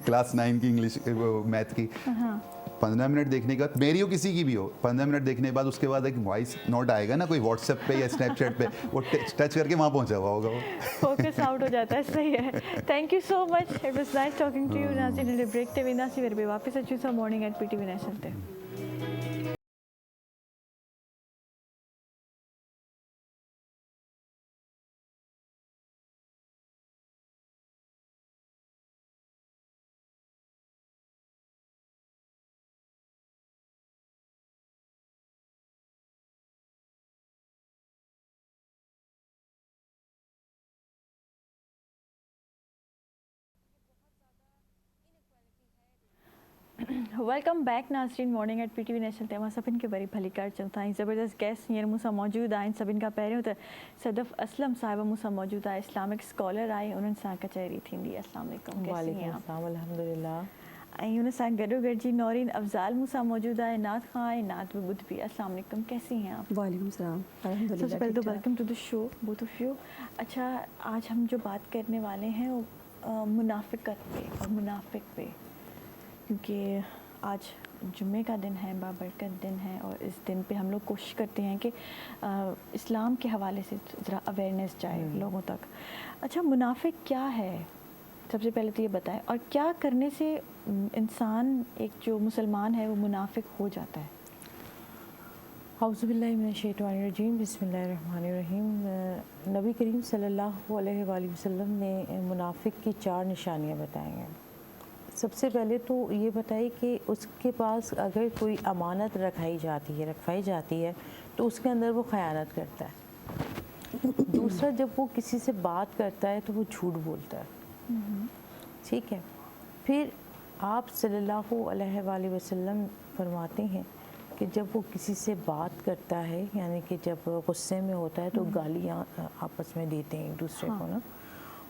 क्लास 9 की इंग्लिश मैथ की, 15 मिनट देखने के बाद, मेरी हो किसी की भी हो, 15 मिनट देखने के बाद उसके बाद एक वॉइस नोट आएगा ना, कोई व्हाट्सएप पे या स्नैपचैट पे, वो टच करके वहाँ पहुँचा हुआ होगा, वो फोकस आउट हो जाता है। सही है। Thank you so much, it was nice talking to you. नाज़रीन, ब्रेक ते वेंदासीं, वरी बि वापसि अचूं था मॉर्निंग एट PTV नेशनल ते। वेलकम बैक नाज़रीन, मॉर्निंग एट PTV नेशनल ते सभिनि खे वरी भली कर चऊं था। ज़बरदस्त गेस्ट हींअर मूंसां मौजूदु आहिनि। सभिनि खां पहिरियों त सदफ़ असलम साहिबा मूंसां मौजूदु आहे, इस्लामिक स्कॉलर आहे, उन्हनि सां कचहरी थींदी। अस्सलाम वालेकुम, अल्हम्दुलिल्लाह। ऐं हुन सां गॾोगॾु जी नौरीन अफ़ज़ाल मूंसां मौजूदु आहे, नात खां आहे, नात भी ॿुध भी। अस्सलाम वालेकुम, कैसी हैं आप? वालेकुम सलाम, अल्हम्दुलिल्लाह। सबसे पहले तो welcome to the show both of you. अच्छा, आज हम जो बात करने वाले हैं वो मुनाफिकत पे और मुनाफिक पे, क्योंकि आज जुम्मे का दिन है, बाबरकत दिन है, और इस दिन पे हम लोग कोशिश करते हैं कि इस्लाम के हवाले से ज़रा अवेयरनेस जाए लोगों तक। अच्छा, मुनाफिक क्या है, सबसे पहले तो ये बताएं, और क्या करने से इंसान, एक जो मुसलमान है, वो मुनाफिक हो जाता है? औज़ुबिल्लाहिमिनश्शैतानिर्रजीम, बिस्मिल्लाहिर्रहमानिर्रहीम। नबी करीम सल्लल्लाहु अलैहि वसल्लम ने मुनाफिक की 4 निशानियाँ बताई हैं। सबसे पहले तो ये बताइए कि उसके पास अगर कोई अमानत रखवाई जाती है तो उसके अंदर वो ख़यानत करता है। दूसरा, जब वो किसी से बात करता है तो वो झूठ बोलता है, ठीक है। फिर आप सल्लल्लाहु अलैहि वसल्लम फरमाते हैं कि जब वो किसी से बात करता है, यानी कि जब गुस्से में होता है तो गालियाँ आपस में देते हैं एक दूसरे को ना,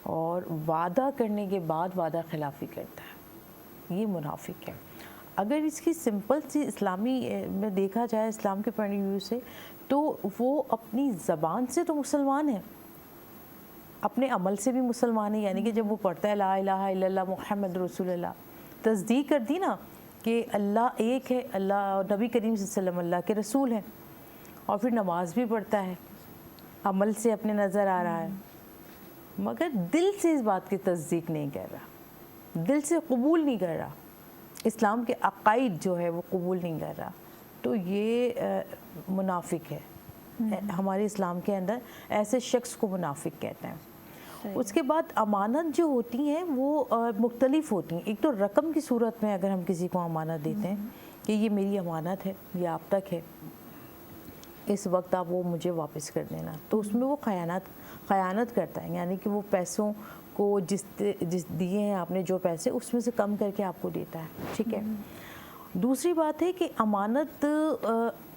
और वादा करने के बाद वादा खिलाफ़ी करता है, ये मुनाफिक है। अगर इसकी सिंपल सी इस्लामी में देखा जाए, इस्लाम के पॉइंट ऑफ व्यू से, तो वो अपनी ज़बान से तो मुसलमान है, अपने अमल से भी मुसलमान है। यानी कि जब वो पढ़ता है ला इलाहा इल्लल्लाह मुहम्मद रसूलुल्लाह, तस्दीक कर दी ना कि अल्लाह एक है, अल्लाह और नबी करीम सल्लल्लाहु अलैहि वसल्लम अल्लाह के रसूल हैं, और फिर नमाज भी पढ़ता है, अमल से अपने नज़र आ रहा है, मगर दिल से इस बात की तस्दीक नहीं कर रहा, दिल से कबूल नहीं कर रहा, इस्लाम के अकाइद जो है वो कबूल नहीं कर रहा, तो ये मुनाफिक है। हमारे इस्लाम के अंदर ऐसे शख्स को मुनाफिक कहते हैं। उसके बाद अमानत जो होती हैं वो मुख्तलिफ होती हैं। एक तो रकम की सूरत में अगर हम किसी को अमानत देते हैं कि ये मेरी अमानत है, ये आप तक है, इस वक्त आप वो मुझे वापस कर देना, तो उसमें वो ख़यानत करता है। यानी कि वो पैसों को जिस दिए हैं आपने, जो पैसे, उसमें से कम करके आपको देता है, ठीक है। दूसरी बात है कि अमानत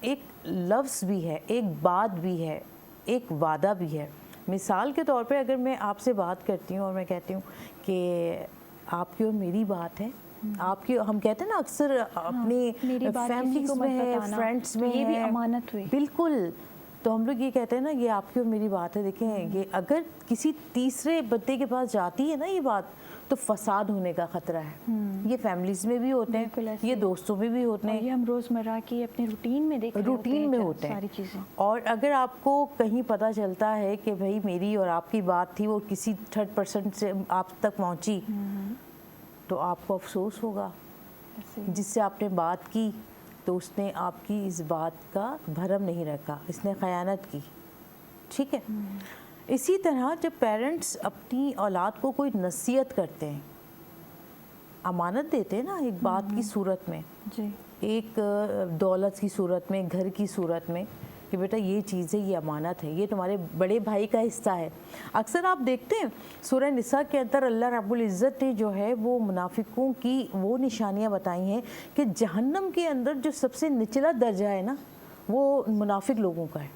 एक लफ्ज़ भी है, एक बात भी है, एक वादा भी है। मिसाल के तौर पे अगर मैं आपसे बात करती हूँ और मैं कहती हूँ कि आपकी और मेरी बात है, आपकी, हम कहते हैं ना अक्सर अपनी फैमिलीज़ में है, फ्रेंड्स में, ये भी अमानत हुई। बिल्कुल, तो हम लोग ये कहते हैं ना ये आपकी और मेरी बात है। देखें, ये अगर किसी तीसरे बंदे के पास जाती है ना ये बात, तो फसाद होने का ख़तरा है। ये फैमिलीज में भी होते हैं, ये दोस्तों में भी होते हैं, ये हम रोज़मर्रा की अपने रूटीन में होते हैं सारी चीज़ें। और अगर आपको कहीं पता चलता है कि भाई मेरी और आपकी बात थी, वो किसी 3rd पर्सन से आप तक पहुंची, तो आपको अफसोस होगा। जिससे आपने बात की तो उसने आपकी इस बात का भरम नहीं रखा, इसने ख़यानत की, ठीक है। इसी तरह जब पेरेंट्स अपनी औलाद को कोई नसीहत करते हैं, अमानत देते हैं ना एक बात की सूरत में जी, एक दौलत की सूरत में, घर की सूरत में, कि बेटा ये चीज़ है, ये अमानत है, ये तुम्हारे बड़े भाई का हिस्सा है। अक्सर आप देखते हैं सूरह निसा के अंदर अल्लाह रब्बुल इज़्ज़त ने जो है वो मुनाफिकों की वो निशानियाँ बताई हैं कि जहन्नम के अंदर जो सबसे निचला दर्जा है ना, वो मुनाफिक लोगों का है।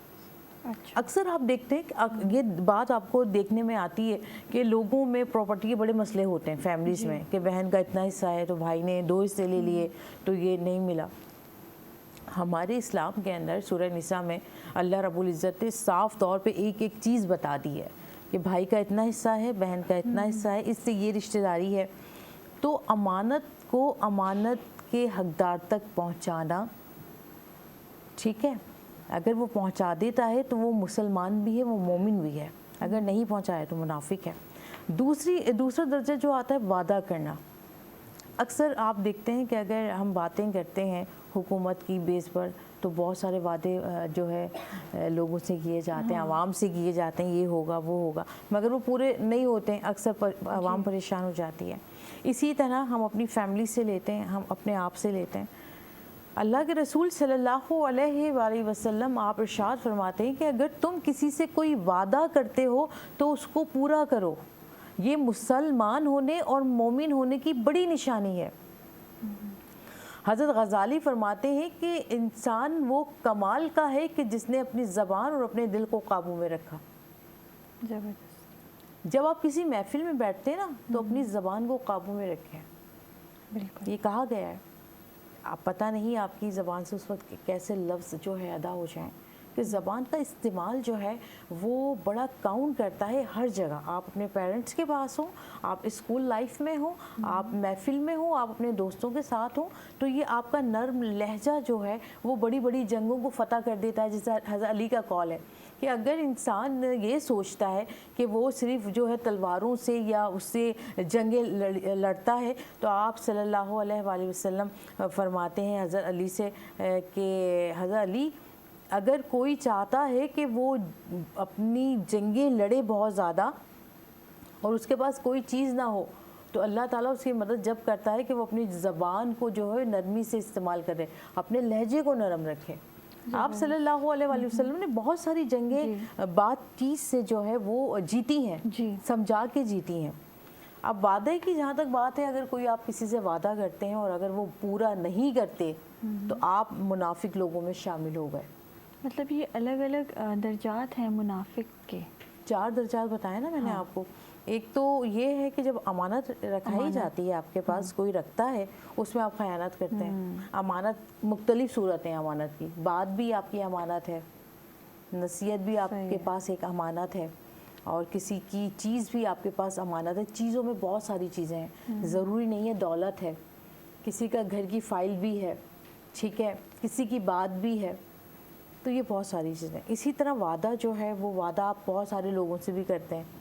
अच्छा। अक्सर आप देखते हैं कि ये बात आपको देखने में आती है कि लोगों में प्रॉपर्टी के बड़े मसले होते हैं फैमिलीज़ में, कि बहन का इतना हिस्सा है तो भाई ने 2 हिस्से ले लिए तो ये नहीं मिला। हमारे इस्लाम के अंदर सूरह निसा में अल्लाह रब्बुल इज़्ज़त ने साफ़ तौर पे एक एक चीज़ बता दी है कि भाई का इतना हिस्सा है, बहन का इतना हिस्सा है, इससे ये रिश्तेदारी है। तो अमानत को अमानत के हकदार तक पहुँचाना, ठीक है, अगर वो पहुंचा देता है तो वो मुसलमान भी है, वो मोमिन भी है, अगर नहीं पहुंचाए तो मुनाफिक है। दूसरा दर्जा जो आता है वादा करना। अक्सर आप देखते हैं कि अगर हम बातें करते हैं हुकूमत की बेस पर, तो बहुत सारे वादे जो है लोगों से किए जाते हैं, आवाम से किए जाते हैं, ये होगा वो होगा, मगर वो पूरे नहीं होते हैं, अक्सर आवाम परेशान हो जाती है। इसी तरह हम अपनी फैमिली से लेते हैं, हम अपने आप से लेते हैं। अल्लाह के रसूल सल्लल्लाहु अलैहि वसल्लम आप इरशाद फरमाते हैं कि अगर तुम किसी से कोई वादा करते हो तो उसको पूरा करो, ये मुसलमान होने और मोमिन होने की बड़ी निशानी है। हज़रत गज़ाली फरमाते हैं कि इंसान वो कमाल का है कि जिसने अपनी ज़बान और अपने दिल को काबू में रखा। ज़बरदस्त। जब आप किसी महफिल में बैठते हैं ना, तो अपनी ज़बान को काबू में रखें, बिल्कुल, ये कहा गया है। आप पता नहीं आपकी ज़बान से उस वक्त कैसे लफ्ज़ जो है अदा हो जाएं, कि ज़बान का इस्तेमाल जो है वो बड़ा काउंट करता है हर जगह। आप अपने पेरेंट्स के पास हो, आप स्कूल लाइफ में हो, आप महफिल में हो, आप अपने दोस्तों के साथ हो, तो ये आपका नर्म लहजा जो है वो बड़ी बड़ी जंगों को फ़तह कर देता है। जैसे हज़रत अली का कौल है कि अगर इंसान ये सोचता है कि वो सिर्फ जो है तलवारों से या उससे जंगें लड़ता है, तो आप सल्लल्लाहु अलैहि वसल्लम फरमाते हैं हज़रत अली से कि हज़रत अली, अगर कोई चाहता है कि वो अपनी जंगें लड़े बहुत ज़्यादा और उसके पास कोई चीज़ ना हो, तो अल्लाह ताला उसकी मदद जब करता है कि वो अपनी ज़बान को जो है नरमी से इस्तेमाल करे, अपने लहजे को नरम रखे। आप सल्लल्लाहु अलैहि वसल्लम ने बहुत सारी जंगें बातचीत से जो है वो जीती हैं, समझा के जीती हैं। अब वादे की जहाँ तक बात है, अगर कोई आप किसी से वादा करते हैं और अगर वो पूरा नहीं करते तो आप मुनाफिक लोगों में शामिल हो गए। मतलब ये अलग अलग दर्जात हैं मुनाफिक के। 4 दर्जात बताए ना मैंने आपको। एक तो ये है कि जब अमानत रखाई जाती है आपके पास, कोई रखता है, उसमें आप खयानत करते हैं। अमानत मुख्तलिफ सूरतें हैं अमानत की। बात भी आपकी अमानत है, नसीहत भी आपके पास एक अमानत है, और किसी की चीज़ भी आपके पास अमानत है। चीज़ों में बहुत सारी चीज़ें हैं, ज़रूरी नहीं है दौलत है, किसी का घर की फ़ाइल भी है, ठीक है, किसी की बात भी है, तो ये बहुत सारी चीज़ें। इसी तरह वादा जो है वो वादा आप बहुत सारे लोगों से भी करते हैं।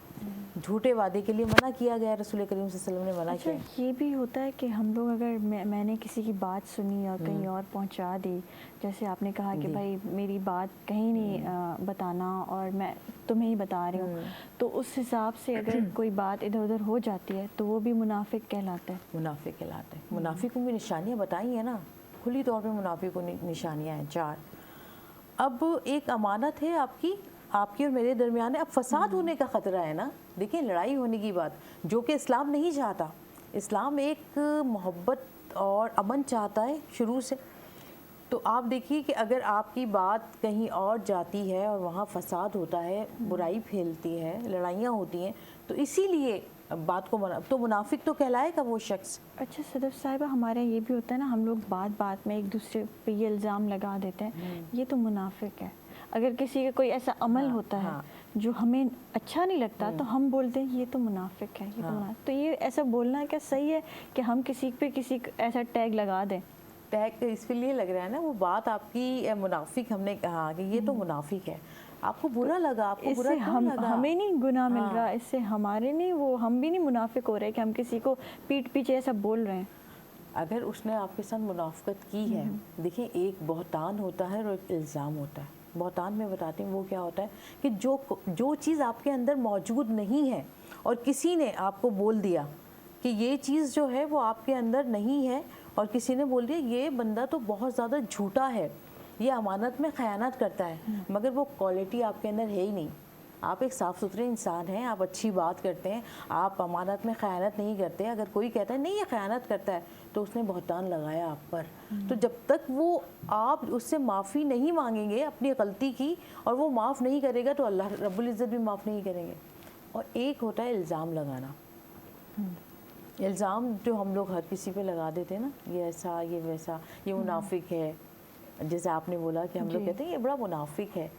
झूठे वादे के लिए मना किया गया, रसूल करीम सल्लल्लाहु अलैहि वसल्लम ने मना किया। ये भी होता है कि हम लोग अगर मैंने किसी की बात सुनी और कहीं और पहुंचा दी, जैसे आपने कहा कि भाई मेरी बात कहीं नहीं बताना और मैं तुम्हें ही बता रही हूँ, तो उस हिसाब से अगर कोई बात इधर उधर हो जाती है तो वो भी मुनाफिक कहलाता है। मुनाफिक कहलाता है। मुनाफिकों की निशानियाँ बताई हैं ना, खुली तौर पर मुनाफिकों की निशानियाँ हैं 4। अब एक अमानत है आपकी और मेरे दरमियान है। अब फसाद होने का ख़तरा है ना, देखिए लड़ाई होने की बात, जो कि इस्लाम नहीं चाहता। इस्लाम एक मोहब्बत और अमन चाहता है शुरू से। तो आप देखिए कि अगर आपकी बात कहीं और जाती है और वहाँ फसाद होता है, बुराई फैलती है, लड़ाइयाँ होती हैं, तो इसीलिए बात को तो मुनाफिक तो कहलाएगा वो शख्स। अच्छा सदफ साहिबा, हमारे ये भी होता है ना, हम लोग बात में एक दूसरे पे ये इल्ज़ाम लगा देते हैं, ये तो मुनाफिक है। अगर किसी का कोई ऐसा अमल होता है जो हमें अच्छा नहीं लगता, तो हम बोलते हैं ये तो मुनाफिक है, ये तो मुनाफिक। तो ये ऐसा बोलना क्या सही है कि हम किसी पे किसी ऐसा टैग लगा दें? टैग इसलिए लग रहा है ना, वो बात आपकी मुनाफिक, हमने कहा कि ये तो मुनाफिक है, आपको बुरा लगा, आपको बुरा क्यों लगा? हमें नहीं गुनाह मिल रहा इससे, हमारे नहीं, वो हम भी नहीं मुनाफिक हो रहे कि हम किसी को पीठ पीछे ऐसा बोल रहे हैं। अगर उसने आपके साथ मुनाफिकत की है, देखिए एक बहतान होता है और एक इल्ज़ाम होता है। बहतान में बताती हूँ वो क्या होता है कि जो चीज़ आपके अंदर मौजूद नहीं है और किसी ने आपको बोल दिया कि ये चीज़ जो है वो आपके अंदर नहीं है, और किसी ने बोल दिया ये बंदा तो बहुत ज़्यादा झूठा है, ये अमानत में ख़यानत करता है, मगर वो क्वालिटी आपके अंदर है ही नहीं। आप एक साफ़ सुथरे इंसान हैं, आप अच्छी बात करते हैं, आप अमानत में ख़यानत नहीं करते। अगर कोई कहता है नहीं ये ख़यानत करता है, तो उसने बहतान लगाया आप पर। तो जब तक वो आप उससे माफ़ी नहीं मांगेंगे अपनी गलती की और वो माफ़ नहीं करेगा, तो अल्लाह रब्बुल इज़्ज़त भी माफ़ नहीं करेंगे। और एक होता है इल्ज़ाम लगाना। इल्ज़ाम जो हम लोग हर किसी पे लगा देते हैं ना, ये ऐसा, ये वैसा, ये मुनाफिक है। जैसे आपने बोला कि हम लोग कहते हैं ये बड़ा मुनाफिक है,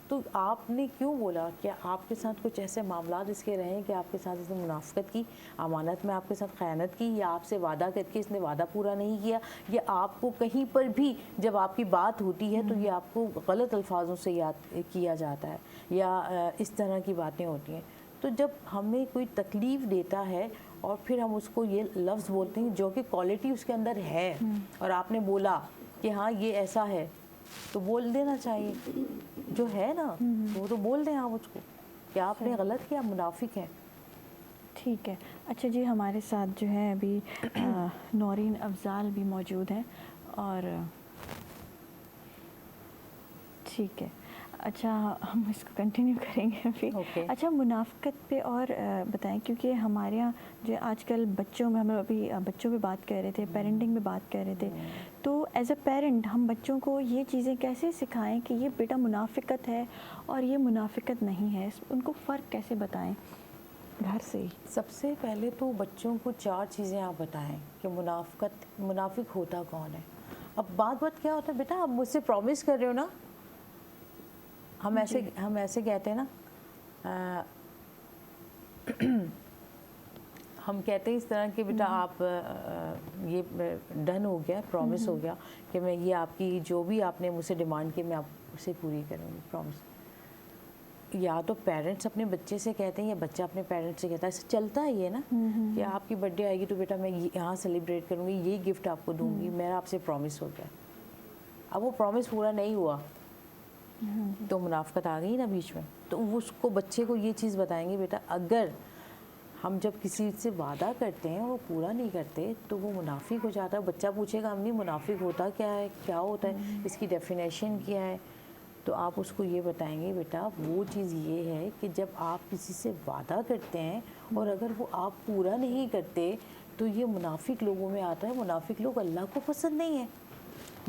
तो आपने क्यों बोला? क्या आपके साथ कुछ ऐसे मामलात इसके रहे कि आपके साथ इसने मुनाफिकत की, अमानत में आपके साथ खयानत की, या आपसे वादा करके इसने वादा पूरा नहीं किया, या आपको कहीं पर भी जब आपकी बात होती है तो ये आपको गलत अल्फाजों से याद किया जाता है, या इस तरह की बातें होती हैं। तो जब हमें कोई तकलीफ़ देता है और फिर हम उसको ये लफ्ज़ बोलते हैं जो कि क्वालिटी उसके अंदर है, और आपने बोला कि हाँ ये ऐसा है, तो बोल देना चाहिए जो है ना, वो तो बोल दें आप उसको कि आपने गलत किया, मुनाफिक है। ठीक है। अच्छा जी, हमारे साथ जो है अभी नौरीन अफजाल भी मौजूद हैं, और ठीक है, अच्छा हम इसको कंटिन्यू करेंगे अभी। अच्छा, मुनाफिकत पे और बताएं, क्योंकि हमारे यहाँ जो आजकल बच्चों में, हम अभी बच्चों पे बात कर रहे थे, पेरेंटिंग में बात कर रहे थे, तो एज अ पेरेंट हम बच्चों को ये चीज़ें कैसे सिखाएं कि ये बेटा मुनाफिकत है और ये मुनाफिकत नहीं है, उनको फ़र्क कैसे बताएं घर से ही? सबसे पहले तो बच्चों को 4 चीज़ें आप बताएं कि मुनाफिक होता कौन है। अब बात क्या होता है, बेटा आप मुझसे प्रॉमिस कर रहे हो ना हम ऐसे कहते हैं ना, हम कहते हैं इस तरह कि बेटा आप ये डन हो गया, प्रॉमिस हो गया कि मैं ये आपकी जो भी आपने मुझसे डिमांड की मैं आप उसे पूरी करूँगी, प्रॉमिस। या तो पेरेंट्स अपने बच्चे से कहते हैं या बच्चा अपने पेरेंट्स से कहता है, ऐसे चलता है ये ना कि आपकी बर्थडे आएगी तो बेटा मैं यहाँ सेलिब्रेट करूँगी, ये गिफ्ट आपको दूँगी, मेरा आपसे प्रॉमिस हो गया। अब वो प्रॉमिस पूरा नहीं हुआ तो मुनाफकत आ गई ना बीच में। तो उसको बच्चे को ये चीज़ बताएंगे, बेटा अगर हम जब किसी से वादा करते हैं वो पूरा नहीं करते तो वो मुनाफिक हो जाता है। बच्चा पूछेगा अम्मी मुनाफिक होता क्या है, क्या होता है, इसकी डेफिनेशन क्या है? तो आप उसको ये बताएंगे, बेटा वो चीज़ ये है कि जब आप किसी से वादा करते हैं और अगर वो आप पूरा नहीं करते तो ये मुनाफिक लोगों में आता है। मुनाफिक लोग अल्लाह को पसंद नहीं है।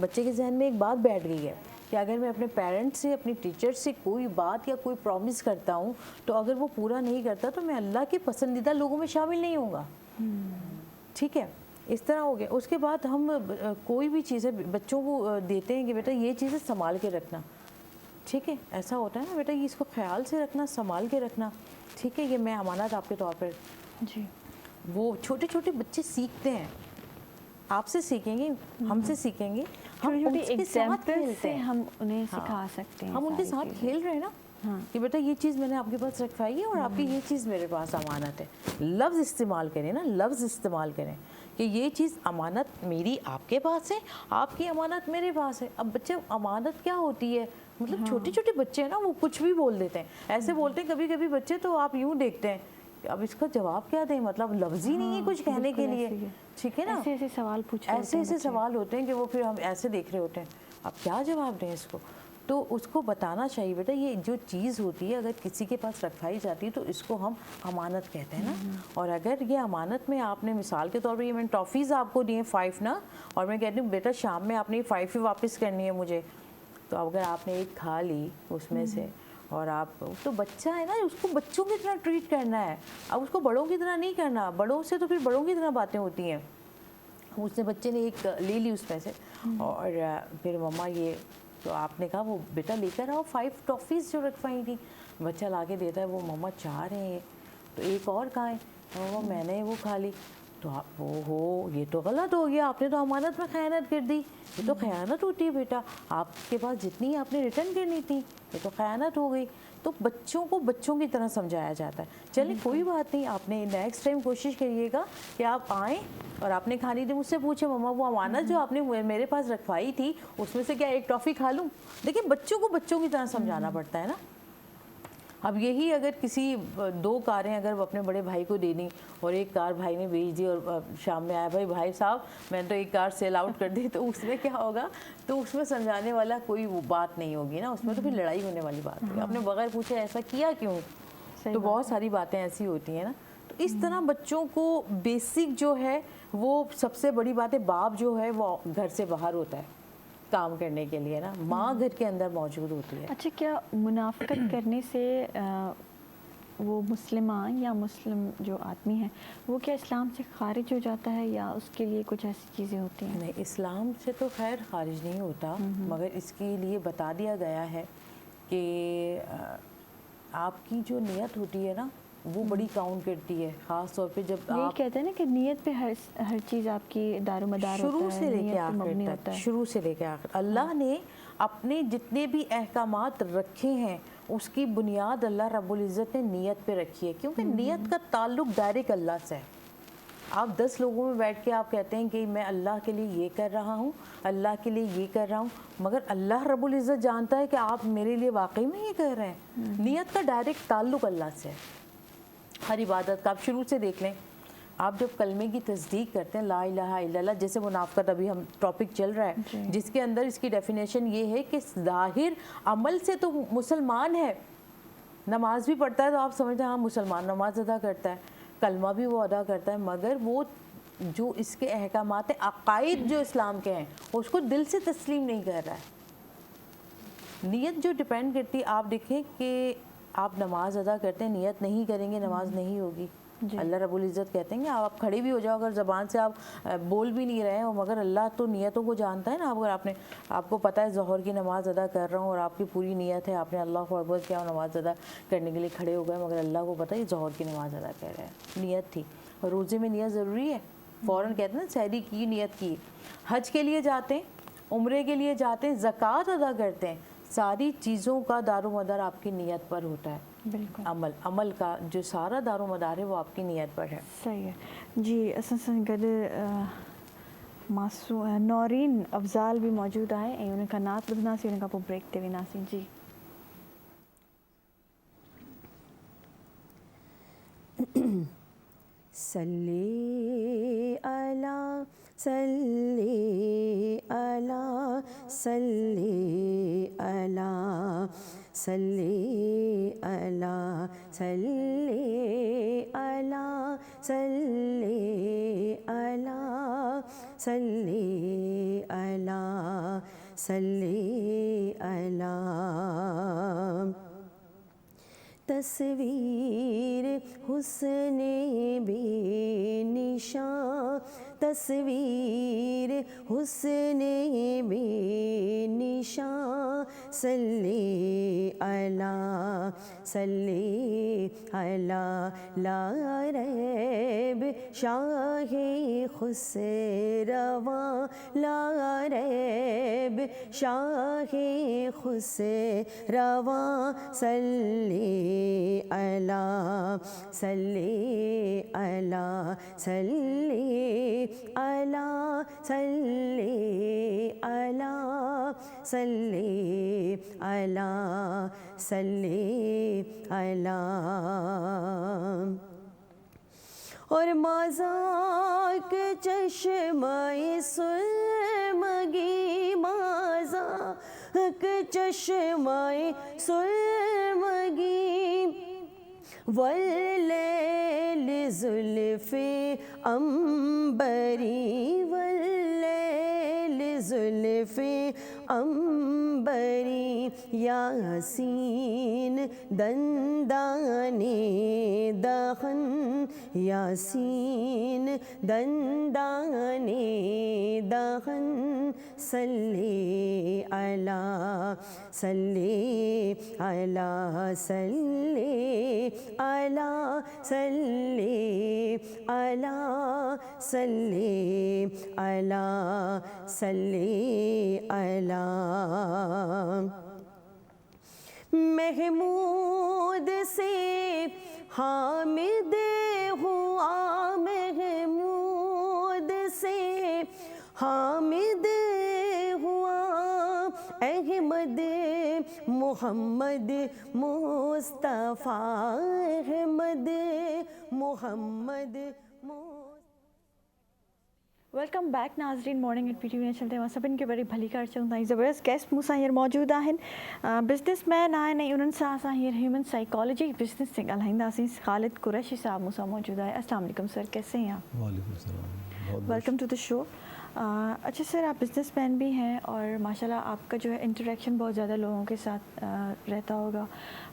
बच्चे के जहन में एक बात बैठ गई है कि अगर मैं अपने पेरेंट्स से, अपनी टीचर से कोई बात या कोई प्रॉमिस करता हूँ तो अगर वो पूरा नहीं करता तो मैं अल्लाह के पसंदीदा लोगों में शामिल नहीं होऊंगा। ठीक है, इस तरह हो गया। उसके बाद हम कोई भी चीज़ें बच्चों को देते हैं कि बेटा ये चीज़ें संभाल के रखना। ठीक है, ऐसा होता है ना बेटा, ये इसको ख्याल से रखना, संभाल के रखना। ठीक है, ये मैं अमानत आपके तौर पर। जी, वो छोटे छोटे बच्चे सीखते हैं, आपसे सीखेंगे, हमसे सीखेंगे, हम उनके साथ खेलते हैं, हम उन्हें सिखा सकते हैं, हम उनके साथ खेल रहे हैं ना कि बेटा ये चीज़ मैंने आपके पास रखवाई है और आपकी ये चीज़ मेरे पास अमानत है। लफ्ज़ इस्तेमाल करें ना, लफ्ज़ इस्तेमाल करें कि ये चीज़ अमानत मेरी आपके पास है, आपकी अमानत मेरे पास है। अब बच्चे अमानत क्या होती है, मतलब छोटे छोटे बच्चे हैं ना, वो कुछ भी बोल देते हैं, ऐसे बोलते हैं कभी कभी बच्चे, तो आप यूँ देखते हैं अब इसका जवाब क्या दें, मतलब लफ्ज़ ही नहीं है कुछ कहने के लिए। ठीक है ना, ऐसे ऐसे सवाल पूछ रहे ऐसे ऐसे सवाल होते हैं कि वो फिर हम ऐसे देख रहे होते हैं, अब क्या जवाब दें इसको। तो उसको बताना चाहिए, बेटा ये जो चीज़ होती है अगर किसी के पास रखवाई जाती है तो इसको हम अमानत कहते हैं ना। और अगर ये अमानत में आपने मिसाल के तौर पर ये मैंने टॉफ़ीज़ आपको दी हैं 5 ना, और मैं कहती हूँ बेटा शाम में आपने 5 ही वापस करनी है मुझे, तो अगर आपने एक खा ली उसमें से और आप, तो बच्चा है ना, उसको बच्चों की तरह ट्रीट करना है। अब उसको बड़ों की तरह नहीं करना, बड़ों से तो फिर बड़ों की तरह बातें होती हैं। उसने बच्चे ने एक ले ली उसमें से और फिर मम्मा ये, तो आपने कहा वो बेटा लेकर आओ 5 टॉफ़ीज़ जो रखवाई थी। बच्चा ला के देता है, वो मम्मा 4 हैं ये, तो एक और कहाँ है, मम्मा मैंने वो खा ली। तो आप वो हो, ये तो गलत हो गया, आपने तो अमानत में खयानत कर दी, ये तो खयानत होती है बेटा, आपके पास जितनी आपने रिटर्न करनी थी ये तो खयानत हो गई। तो बच्चों को बच्चों की तरह समझाया जाता है। चलिए कोई बात नहीं, आपने नेक्स्ट टाइम कोशिश करिएगा कि आप आएँ और आपने खानी थी मुझसे पूछे मम्मा वो अमानत जो आपने मेरे पास रखवाई थी उसमें से क्या एक टॉफ़ी खा लूँ। देखिए बच्चों को बच्चों की तरह समझाना पड़ता है ना। अब यही अगर किसी 2 कारें अगर अपने बड़े भाई को देनी और एक कार भाई ने बेच दी और शाम में आया भाई साहब मैंने तो एक कार सेल आउट कर दी, तो उसमें क्या होगा, तो उसमें समझाने वाला कोई वो बात नहीं होगी ना, उसमें तो फिर लड़ाई होने वाली बात होगी। आपने बगैर पूछे ऐसा किया क्यों, तो बहुत सारी बातें ऐसी होती हैं ना। तो इस तरह बच्चों को बेसिक जो है वो सबसे बड़ी बात है, बाप जो है वो घर से बाहर होता है काम करने के लिए ना, माँ घर के अंदर मौजूद होती है। अच्छा, क्या मुनाफिकत करने से वो मुसलमान या मुस्लिम जो आदमी है वो क्या इस्लाम से खारिज हो जाता है या उसके लिए कुछ ऐसी चीज़ें होती हैं? नहीं, इस्लाम से तो खैर खारिज नहीं होता, मगर इसके लिए बता दिया गया है कि आपकी जो नियत होती है ना वो बड़ी काउंट करती है, ख़ास तौर पे जब आप कहते हैं ना कि नियत पे हर चीज़ आपकी दारोमदार होता है, शुरू से लेके आखिर तक, शुरू से लेके आखिर अल्लाह ने अपने जितने भी अहकामात रखे हैं उसकी बुनियाद अल्लाह रब्बुल इज़्ज़त ने नियत पे रखी है, क्योंकि नियत का ताल्लुक डायरेक्ट अल्लाह से है। आप 10 लोगों में बैठ के आप कहते हैं कि मैं अल्लाह के लिए ये कर रहा हूँ, अल्लाह के लिए ये कर रहा हूँ, मगर अल्लाह रब्बुल इज़्ज़त जानता है कि आप मेरे लिए वाकई में ये कर रहे हैं। नियत का डायरेक्ट ताल्लुक अल्लाह से है। हर इबादत का आप शुरू से देख लें, आप जब कलमे की तस्दीक करते हैं ला इलाहा इल्लल्लाह, जैसे मुनाफ़िक़त अभी हम टॉपिक चल रहा है जिसके अंदर इसकी डेफिनेशन ये है कि ज़ाहिर अमल से तो मुसलमान है, नमाज भी पढ़ता है तो आप समझते हैं हाँ मुसलमान नमाज अदा करता है, कलमा भी वो अदा करता है, मगर वो जो इसके अहकामात हैं, अक़ाइद जो इस्लाम के हैं उसको दिल से तस्लीम नहीं कर रहा है। नियत जो डिपेंड करती है, आप देखें कि आप नमाज अदा करते हैं, नियत नहीं करेंगे नमाज नहीं होगी। अल्लाह रब्बुल इज़्ज़त कहते हैं कि आप खड़े भी हो जाओ, अगर ज़बान से आप बोल भी नहीं रहे हो, मगर अल्लाह तो नियतों को जानता है ना। अगर आपको पता है ज़ोहर की नमाज़ अदा कर रहा हूँ और आपकी पूरी नियत है, आपने अल्लाह को अकबर किया और नमाज़ अदा करने के लिए खड़े हो गए, मगर अल्लाह को पता है ज़ोहर की नमाज़ अदा कर रहे हैं, नियत थी। और रोज़े में नियत ज़रूरी है, फ़ौरन कहते हैं ना सहरी की नियत की। हज के लिए जाते हैं, उम्रे के लिए जाते हैं, ज़कात अदा करते हैं, सारी चीज़ों का दारोमदार आपकी नियत पर होता है। बिल्कुल, अमल का जो सारा दारोमदार है वो आपकी नियत पर है। सही है जी। असां गॾु मासू नौरीन अफ़ज़ाल भी मौजूद आहे ऐं उन खां नात ॿुधंदासीं, उन खां पोइ ब्रेक ते वेंदासीं जी। सल्ले अला सल्ले अला सल्ले अला सल्ले अला सल्ले अला सल्ले अला सल्ले अला सल्ले अला। तस्वीर हुस्ने बेनिशां, तस्वीर हुस्ने बेनिशां, सल्ले अला सल्ले अला ला रैब शाहे खुसरवा, ला रैब शाहे खुसरवा, सल्ले अला सल्ले अला सल्ले अला सल्ले अला सल्ले अला सल्ले अला। और मज़ाक चश्माए सुरमगी, मज़ाक चश्माए सुरमगी, वल्लैल ज़ुल्फ़े अंबरी, वल्लैल ज़ुल्फ़े अंबरी, यासीन दंदाने दहन, यासीन दंदाने दहन, सल्ले अला सल्ले अला सल्ले अला सल्ले अला सल्ले अला सल्ले अला। महमूद से हामिद हुआ, महमूद से हामिद हुआ, अहमद मोहम्मद मुस्तफ़ा, अहमद मोहम्मद। वेलकम बैक नाज़रीन, मॉर्निंग एट PTV चलते हैं सभिनि खे वरी भली कार चऊं था। ज़बरदस्त गेस्ट मूंसां हींअर मौजूदु आहिनि, बिज़नेसमैन आहिनि ऐं उन्हनि सां असां हींअर ह्यूमन साइकोलॉजी बिज़नेस ते ॻाल्हाईंदासीं। ख़ालिद कुरैशी साहब मूंसां मौजूदु आहे। अस्सलाम वालेकुम सर, कैसे हैं आप? वालेकुम सलाम, वेलकम टू द शो। अच्छा सर, आप बिज़नेसमैन भी हैं और माशाल्लाह आपका जो है इंटरेक्शन बहुत ज़्यादा लोगों के साथ रहता होगा,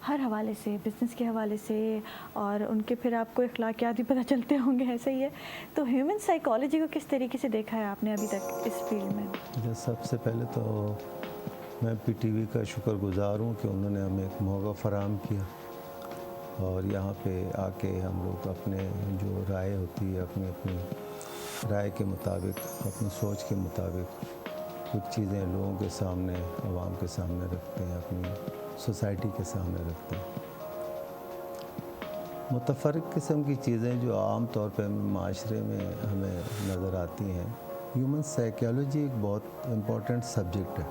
हर हवाले से, बिज़नेस के हवाले से, और उनके फिर आपको अखलाकियात भी पता चलते होंगे, ऐसा ही है। तो ह्यूमन साइकोलॉजी को किस तरीके से देखा है आपने अभी तक इस फील्ड में? सबसे पहले तो मैं PTV का शुक्रगुज़ार हूँ कि उन्होंने हमें एक मौका फ़राहम किया और यहाँ पे आके हम लोग अपने जो राय होती है, अपनी अपनी राय के मुताबिक, अपनी सोच के मुताबिक कुछ चीज़ें लोगों के सामने, आवाम के सामने रखते हैं, अपनी सोसाइटी के सामने रखते हैं। मुतफ़र्रिक़ किस्म की चीज़ें जो आम तौर पे माशरे में हमें नज़र आती हैं। ह्यूमन साइकोलॉजी एक बहुत इम्पोर्टेंट सब्जेक्ट है।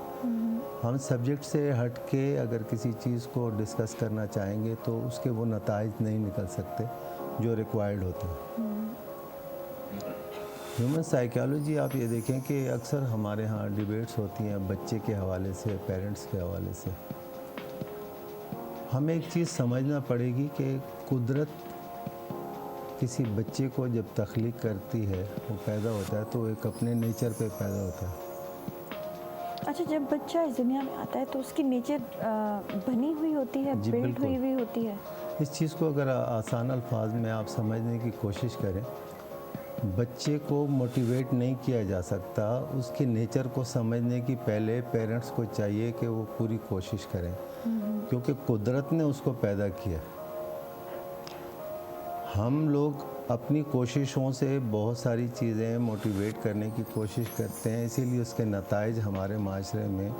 हम सब्जेक्ट से हट के अगर किसी चीज़ को डिस्कस करना चाहेंगे तो उसके वो नताइज नहीं निकल सकते जो रिक्वायर्ड होते हैं। ह्यूमन साइकोलॉजी आप ये देखें कि अक्सर हमारे यहाँ डिबेट्स होती हैं बच्चे के हवाले से, पेरेंट्स के हवाले से। हमें एक चीज़ समझना पड़ेगी कि कुदरत किसी बच्चे को जब तख्लीक करती है, वो पैदा होता है तो एक अपने नेचर पे पैदा होता है। अच्छा, जब बच्चा इस दुनिया में आता है तो उसकी नेचर बनी हुई होती है, बिल्ड हुई होती है? इस चीज़ को अगर आसान अल्फाज में आप समझने की कोशिश करें, बच्चे को मोटिवेट नहीं किया जा सकता उसके नेचर को समझने की पहले पेरेंट्स को चाहिए कि वो पूरी कोशिश करें, क्योंकि कुदरत ने उसको पैदा किया। हम लोग अपनी कोशिशों से बहुत सारी चीज़ें मोटिवेट करने की कोशिश करते हैं, इसीलिए उसके नताइज हमारे माशरे में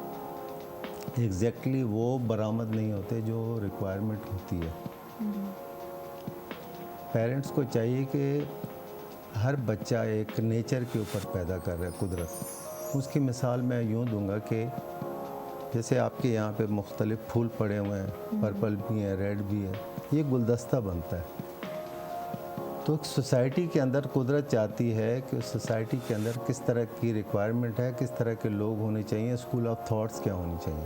एग्जैक्टली वो बरामद नहीं होते जो रिक्वायरमेंट होती है। पेरेंट्स को चाहिए कि हर बच्चा एक नेचर के ऊपर पैदा कर रहा है, कुदरत। उसकी मिसाल मैं यूँ दूंगा कि जैसे आपके यहाँ पे मुख्तलिफ फूल पड़े हुए हैं, पर्पल भी है, रेड भी है, ये गुलदस्ता बनता है। तो सोसाइटी के अंदर कुदरत चाहती है कि उस सोसाइटी के अंदर किस तरह की रिक्वायरमेंट है, किस तरह के लोग होने चाहिए, स्कूल ऑफ थॉट्स क्या होनी चाहिए।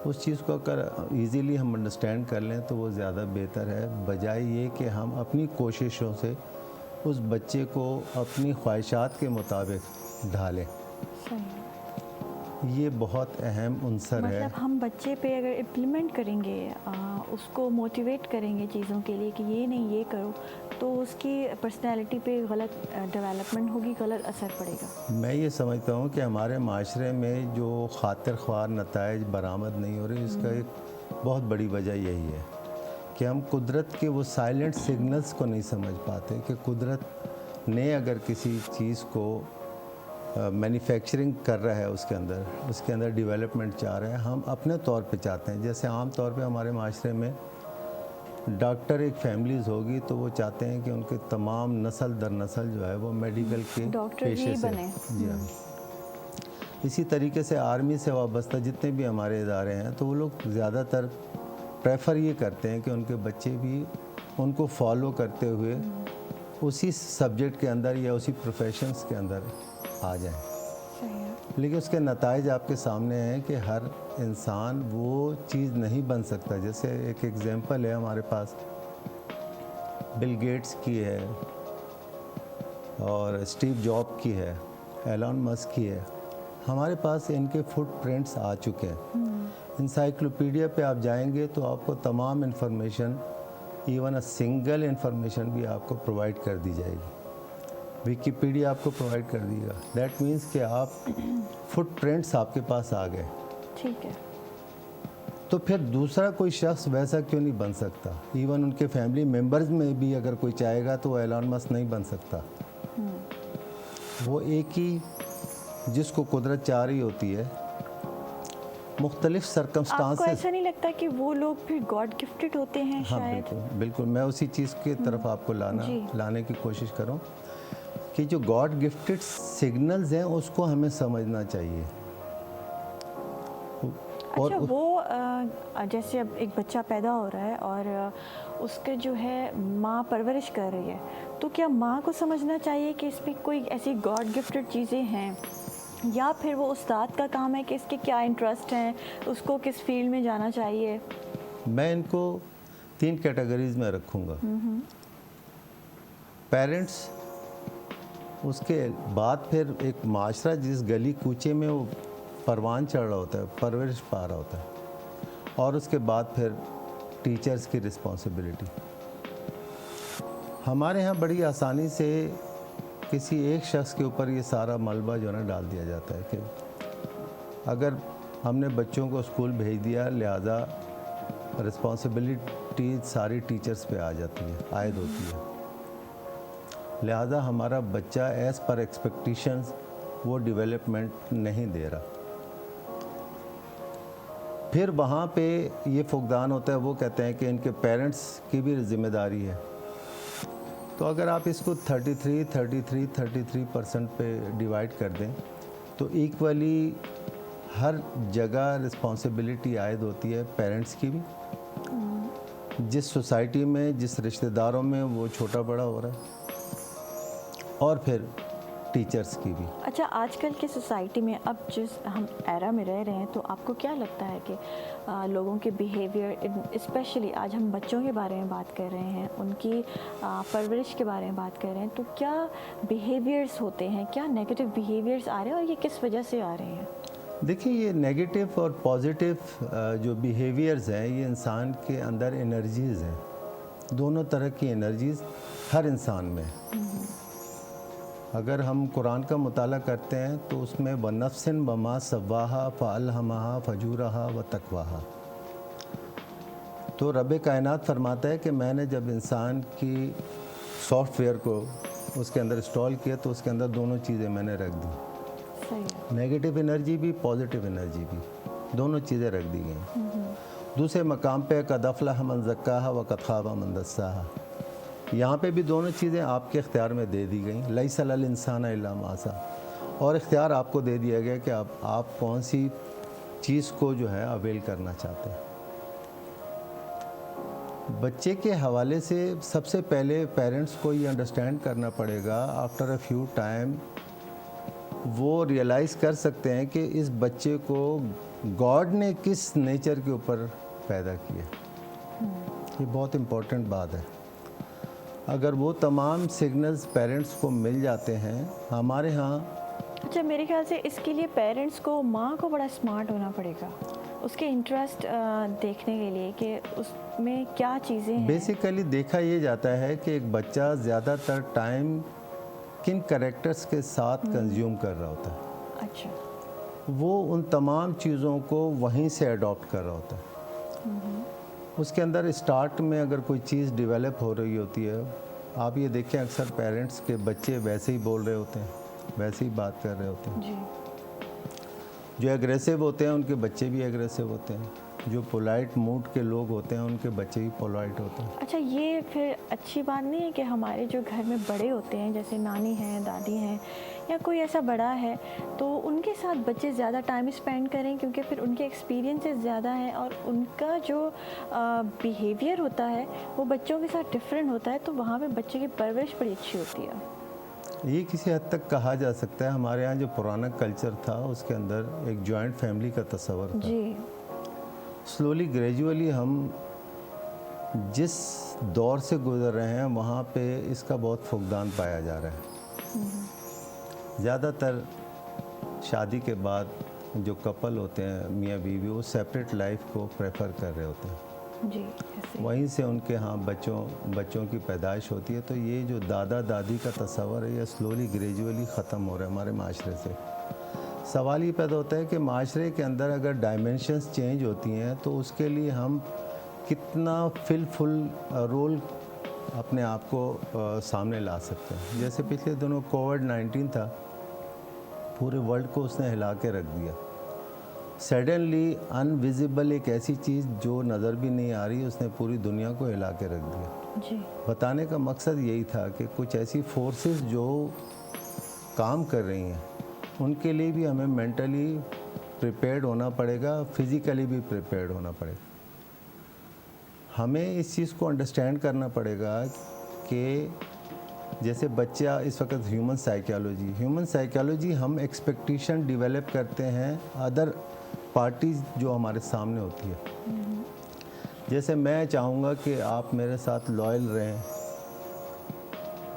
उस चीज़ को अगर इजीली हम अंडरस्टैंड कर लें तो वो ज़्यादा बेहतर है, बजाय ये कि हम अपनी कोशिशों से उस बच्चे को अपनी ख्वाहिशात के मुताबिक ढालें। ये बहुत अहम अंसर है। मतलब हम बच्चे पे अगर इम्प्लीमेंट करेंगे, उसको मोटिवेट करेंगे चीज़ों के लिए कि ये नहीं ये करो, तो उसकी पर्सनैलिटी पे गलत डेवलपमेंट होगी, गलत असर पड़ेगा। मैं ये समझता हूँ कि हमारे माशरे में जो खातिर ख्वार नताइज बरामद नहीं हो रहे, इसका एक बहुत बड़ी वजह यही है कि हम कुदरत के वो साइलेंट सिग्नल्स को नहीं समझ पाते कि कुदरत ने अगर किसी चीज़ को मैन्युफैक्चरिंग कर रहा है, उसके अंदर डेवलपमेंट चाह रहे हैं, हम अपने तौर पे चाहते हैं। जैसे आम तौर पे हमारे माशरे में डॉक्टर एक फैमिलीज़ होगी तो वो चाहते हैं कि उनके तमाम नस्ल दर नस्ल जो है वो मेडिकल के पेशे से जी हाँ। इसी तरीके से आर्मी से वाबस्ता जितने भी हमारे इदारे हैं तो वो लोग ज़्यादातर प्रेफर ये करते हैं कि उनके बच्चे भी उनको फॉलो करते हुए उसी सब्जेक्ट के अंदर या उसी प्रोफेशंस के अंदर आ जाएं। लेकिन उसके नताइज आपके सामने हैं कि हर इंसान वो चीज़ नहीं बन सकता। जैसे एक एग्जांपल है हमारे पास, बिल गेट्स की है और स्टीव जॉब की है, एलन मस्क की है। हमारे पास इनके फुटप्रिंट्स आ चुके हैं। इंसाइक्लोपीडिया पे आप जाएंगे तो आपको तमाम information, even a single information भी आपको प्रोवाइड कर दी जाएगी। विकीपीडिया आपको प्रोवाइड कर देगा। दैट मीन्स कि आप फुटप्रिंट्स आपके पास आ गए। ठीक है। तो फिर दूसरा कोई शख्स वैसा क्यों नहीं बन सकता? इवन उनके फैमिली मेम्बर्स में भी अगर कोई चाहेगा तो वो एलन मस्क नहीं बन सकता। वो एक ही जिसको कुदरत चाह रही होती है, मुख्तलिफ सर्कमस्टांसेस। आपको ऐसा नहीं लगता कि वो लोग फिर गॉड गिफ्टेड होते हैं? हाँ, शायद बिल्कुल बिल्कुल। मैं उसी चीज़ की तरफ आपको लाने की कोशिश करूँ कि जो गॉड गिफ्टेड सिग्नल्स हैं उसको हमें समझना चाहिए। और अच्छा, वो जैसे अब एक बच्चा पैदा हो रहा है और उसके जो है माँ परवरिश कर रही है, तो क्या माँ को समझना चाहिए कि इसमें कोई ऐसी गॉड गिफ्टेड चीज़ें हैं, या फिर वो उस्ताद का काम है कि इसके क्या इंटरेस्ट हैं, उसको किस फील्ड में जाना चाहिए? मैं इनको 3 कैटेगरीज में रखूँगा। पेरेंट्स, उसके बाद फिर एक माशरा जिस गली कूचे में वो परवान चढ़ रहा होता है, परवरिश पा रहा होता है, और उसके बाद फिर टीचर्स की रिस्पॉन्सिबिलिटी। हमारे यहाँ बड़ी आसानी से किसी एक शख्स के ऊपर ये सारा मलबा जो है ना डाल दिया जाता है कि अगर हमने बच्चों को स्कूल भेज दिया, लिहाजा रिस्पॉन्सिबिलिटी सारी टीचर्स पे आ जाती है, आयद होती है। लिहाजा हमारा बच्चा एज़ पर एक्सपेक्टेशंस वो डेवलपमेंट नहीं दे रहा। फिर वहाँ पे ये फुकदान होता है, वो कहते हैं कि इनके पेरेंट्स की भी जिम्मेदारी है। तो अगर आप इसको 33% पे डिवाइड कर दें तो इक्वली हर जगह रिस्पॉन्सिबिलिटी आयद होती है पेरेंट्स की भी, जिस सोसाइटी में, जिस रिश्तेदारों में वो छोटा बड़ा हो रहा है, और फिर टीचर्स की भी। अच्छा, आजकल की सोसाइटी में अब जिस हम एरा में रह रहे हैं, तो आपको क्या लगता है कि लोगों के बिहेवियर, स्पेशली आज हम बच्चों के बारे में बात कर रहे हैं, उनकी परवरिश के बारे में बात कर रहे हैं, तो क्या बिहेवियर्स होते हैं, क्या नेगेटिव बिहेवियर्स आ रहे हैं और ये किस वजह से आ रहे हैं? देखिए, ये नेगेटिव और पॉजिटिव जो बिहेवियर्स हैं, ये इंसान के अंदर एनर्जीज़ हैं, दोनों तरह की एनर्जीज़ हर इंसान में है। अगर हम कुरान का मुताला करते हैं तो उसमें व नफ्सिन बमा सव्वाहा फ़अल्हमाहा फजूरहा व तकवाहा, तो रब कायनात फरमाता है कि मैंने जब इंसान की सॉफ्टवेयर को उसके अंदर इंस्टॉल किया तो उसके अंदर दोनों चीज़ें मैंने रख दी, नेगेटिव एनर्जी भी पॉजिटिव एनर्जी भी, दोनों चीज़ें रख दी गई। दूसरे मकाम पे कद अफ़लह मन ज़क्काहा व कद ख़ाब मन दस्साहा, यहाँ पे भी दोनों चीज़ें आपके इख्तियार में दे दी गई। लैसा लल इंसान इल्ला मा सा, और इख्तियार आपको दे दिया गया कि आप कौन सी चीज़ को जो है अवेल करना चाहते हैं। बच्चे के हवाले से सबसे पहले पेरेंट्स को ये अंडरस्टैंड करना पड़ेगा, आफ्टर अ फ्यू टाइम वो रियलाइज़ कर सकते हैं कि इस बच्चे को गॉड ने किस नेचर के ऊपर पैदा किया। ये बहुत इम्पोर्टेंट बात है। अगर वो तमाम सिग्नल्स पेरेंट्स को मिल जाते हैं हमारे यहाँ। अच्छा, मेरे ख्याल से इसके लिए पेरेंट्स को, माँ को बड़ा स्मार्ट होना पड़ेगा, उसके इंटरेस्ट देखने के लिए कि उसमें क्या चीज़ें हैं। बेसिकली देखा ये जाता है कि एक बच्चा ज़्यादातर टाइम किन कैरेक्टर्स के साथ कंज्यूम कर रहा होता है। अच्छा, वो उन तमाम चीज़ों को वहीं से अडॉप्ट कर रहा होता है। उसके अंदर स्टार्ट में अगर कोई चीज़ डेवलप हो रही होती है, आप ये देखें अक्सर पेरेंट्स के बच्चे वैसे ही बोल रहे होते हैं, वैसे ही बात कर रहे होते हैं जी। जो एग्रेसिव होते हैं उनके बच्चे भी एग्रेसिव होते हैं, जो पोलाइट मूड के लोग होते हैं उनके बच्चे भी पोलाइट होते हैं। अच्छा, ये फिर अच्छी बात नहीं है कि हमारे जो घर में बड़े होते हैं, जैसे नानी हैं, दादी हैं, या कोई ऐसा बड़ा है, तो उनके साथ बच्चे ज़्यादा टाइम स्पेंड करें, क्योंकि फिर उनके एक्सपीरियंसेस ज़्यादा हैं और उनका जो बिहेवियर होता है वो बच्चों के साथ डिफरेंट होता है, तो वहाँ पे बच्चे की परवरिश बड़ी अच्छी होती है। ये किसी हद तक कहा जा सकता है। हमारे यहाँ जो पुराना कल्चर था उसके अंदर एक जॉइंट फैमिली का तस्वर था जी। स्लोली ग्रेजुअली हम जिस दौर से गुजर रहे हैं वहाँ पे इसका बहुत फुकदान पाया जा रहा है। ज़्यादातर शादी के बाद जो कपल होते हैं मियाँ बीवी, वो सेपरेट लाइफ को प्रेफर कर रहे होते हैं जी। वहीं से उनके यहाँ बच्चों की पैदाइश होती है। तो ये जो दादा दादी का तस्वर है ये स्लोली ग्रेजुअली ख़त्म हो रहा है हमारे माशरे से। सवाल ये पैदा होता है कि माशरे के अंदर अगर डायमेंशंस चेंज होती हैं तो उसके लिए हम कितना फुल रोल अपने आप को सामने ला सकते हैं। जैसे पिछले दिनों कोविड-19 था, पूरे वर्ल्ड को उसने हिला के रख दिया। सडनली अनविजिबल एक ऐसी चीज़ जो नज़र भी नहीं आ रही, उसने पूरी दुनिया को हिला के रख दिया जी। बताने का मकसद यही था कि कुछ ऐसी फोर्सेस जो काम कर रही हैं उनके लिए भी हमें मेंटली प्रिपेयर्ड होना पड़ेगा, फिज़िकली भी प्रिपेयर्ड होना पड़ेगा। हमें इस चीज़ को अंडरस्टैंड करना पड़ेगा कि जैसे बच्चा इस वक्त ह्यूमन साइकोलॉजी हम एक्सपेक्टेशन डेवलप करते हैं अदर पार्टीज जो हमारे सामने होती है। जैसे मैं चाहूँगा कि आप मेरे साथ लॉयल रहें,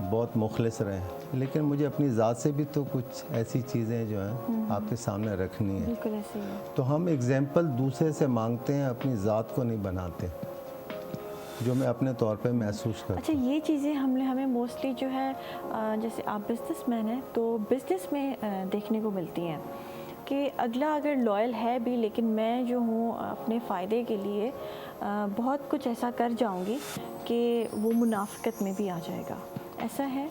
बहुत मुखलिस रहें, लेकिन मुझे अपनी ज़ात से भी तो कुछ ऐसी चीज़ें जो हैं आपके सामने रखनी है। बिल्कुल ऐसे ही है। तो हम एग्जाम्पल दूसरे से मांगते हैं, अपनी ज़ात को नहीं बनाते, जो मैं अपने तौर पे महसूस करता हूँ। अच्छा, ये चीज़ें हमें मोस्टली जो है जैसे आप बिज़नेसमैन हैं तो बिज़नेस में देखने को मिलती हैं कि अगला अगर लॉयल है भी, लेकिन मैं जो हूँ अपने फ़ायदे के लिए बहुत कुछ ऐसा कर जाऊँगी कि वो मुनाफिकत में भी आ जाएगा। ऐसा है?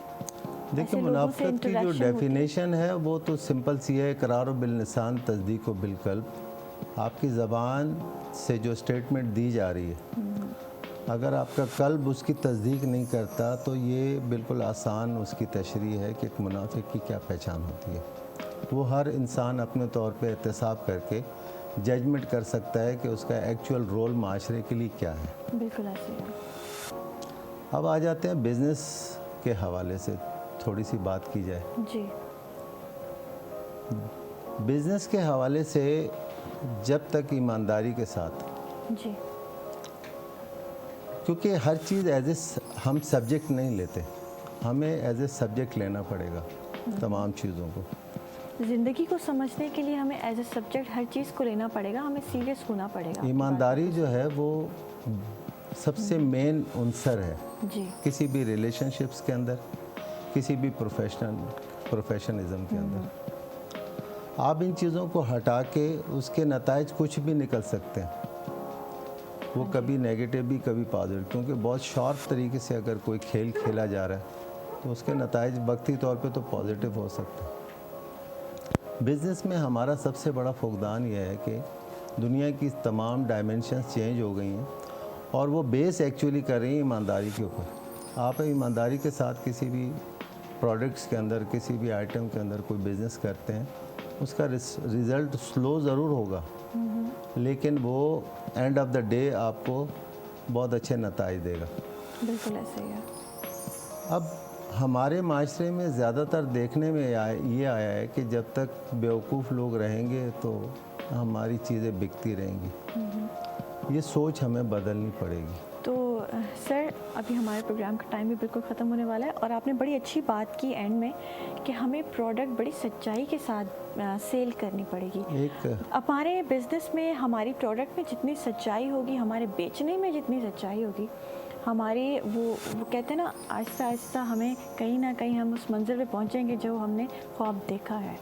देखिए, मुनाफिकत की जो डेफिनेशन है वो तो सिंपल सी है, इकरार बिल निसान तस्दीक बिल कल्ब। आपकी ज़बान से जो स्टेटमेंट दी जा रही है अगर आपका कल्ब उसकी तस्दीक नहीं करता तो ये बिल्कुल आसान उसकी तशरीह है कि एक मुनाफिक की क्या पहचान होती है। वो हर इंसान अपने तौर पे एहतसाब करके जजमेंट कर सकता है कि उसका एक्चुअल रोल माशरे के लिए क्या है। बिल्कुल ऐसे है। अब आ जाते हैं बिज़नेस के हवाले से थोड़ी सी बात की जाए जी। बिज़नेस के हवाले से जब तक ईमानदारी के साथ जी, क्योंकि हर चीज़ एज ए हम सब्जेक्ट नहीं लेते, हमें एज ए सब्जेक्ट लेना पड़ेगा तमाम चीज़ों को। ज़िंदगी को समझने के लिए हमें एज ए सब्जेक्ट हर चीज़ को लेना पड़ेगा, हमें सीरियस होना पड़ेगा। ईमानदारी जो है वो सबसे मेन उनसर है जी। किसी भी रिलेशनशिप्स के अंदर, किसी भी प्रोफेशनलिज्म के अंदर। आप इन चीज़ों को हटा के उसके नताइज कुछ भी निकल सकते हैं, वो कभी नेगेटिव भी कभी पॉजिटिव, क्योंकि बहुत शार्प तरीके से अगर कोई खेल खेला जा रहा है तो उसके नताइज वक्ती तौर पे तो पॉजिटिव हो सकते हैं। बिज़नेस में हमारा सबसे बड़ा फुकदान यह है कि दुनिया की तमाम डायमेंशंस चेंज हो गई हैं और वो बेस एक्चुअली कर रही हैं ईमानदारी के ऊपर। आप ईमानदारी के साथ किसी भी प्रोडक्ट्स के अंदर, किसी भी आइटम के अंदर कोई बिज़नेस करते हैं, उसका रिज़ल्ट स्लो ज़रूर होगा, लेकिन वो एंड ऑफ द डे आपको बहुत अच्छे नताइज देगा। बिल्कुल ऐसे ही है। अब हमारे माशरे में ज़्यादातर देखने में ये आया है कि जब तक बेवकूफ़ लोग रहेंगे तो हमारी चीज़ें बिकती रहेंगी। ये सोच हमें बदलनी पड़ेगी। तो सर, अभी हमारे प्रोग्राम का टाइम भी बिल्कुल ख़त्म होने वाला है और आपने बड़ी अच्छी बात की एंड में कि हमें प्रोडक्ट बड़ी सच्चाई के साथ सेल करनी पड़ेगी। हमारे बिज़नेस में हमारी प्रोडक्ट में जितनी सच्चाई होगी, हमारे बेचने में जितनी सच्चाई होगी, हमारे वो कहते हैं ना, आहिस्ता आहिस्ता हमें कहीं ना कहीं हम उस मंजिल पे पहुंचेंगे जो हमने ख्वाब देखा है।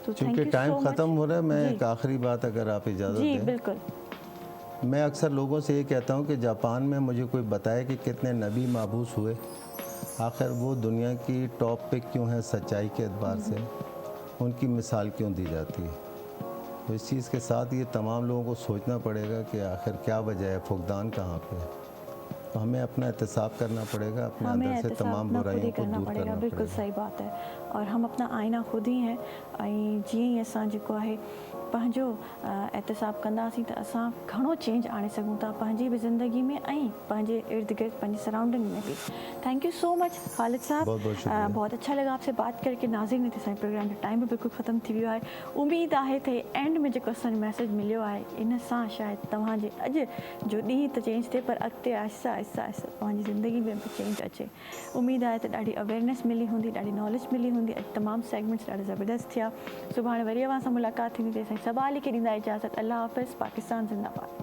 तो चूँकि टाइम ख़त्म हो रहा है, मैं एक आखिरी बात अगर आप इजाज़त दें। जी बिल्कुल। मैं अक्सर लोगों से ये कहता हूँ कि जापान में मुझे कोई बताए कि कितने नबी माबूस हुए, आखिर वो दुनिया की टॉप पे क्यों है सच्चाई के एतबार से, उनकी मिसाल क्यों दी जाती है। तो इस चीज़ के साथ ये तमाम लोगों को सोचना पड़ेगा कि आखिर क्या वजह है, फुकदान कहाँ पे है। तो हमें अपना एहतसाब करना पड़ेगा, अपने अंदर से तमाम बुराइयों को दूर करना पड़ेगा। बिल्कुल सही बात है। और हम अपना आईना खुद ही हैं। ऐं जीअं ई असां जेको आहे पंहिंजो एहतसाब कंदासीं त असां घणो चेंज आणे सघूं था पंहिंजी बि ज़िंदगी में ऐं पंहिंजे इर्द गिर्द, पंहिंजी सराउंडिंग में भी। Thank you so much Khalid साहब, बहुत अच्छा लगा आपसे बात करके। नाज़रीन, हिते असांजे प्रोग्राम जो टाइम भी बिल्कुलु ख़त्म थी वियो आहे। उमेद आहे त एंड में जेको असांजो मैसेज मिलियो आहे, इन सां शायदि तव्हांजे अॼु जो ॾींहुं त चेंज थिए, पर अॻिते आहिस्ता आहिस्ता आहिस्ता तव्हांजी ज़िंदगी में बि चेंज अचे। उमेद आहे त ॾाढी अवेयरनेस मिली हूंदी, ॾाढी नॉलेज मिली हूंदी। अॼु तमामु सेगमेंट्स ॾाढा ज़बरदस्त थिया। सुभाणे वरी अवां सां मुलाक़ात थींदी। तेसिताईं सवाल खे ॾींदा इजाज़त। अल्लाह हाफ़िज़। पाकिस्तान ज़िंदाबाद।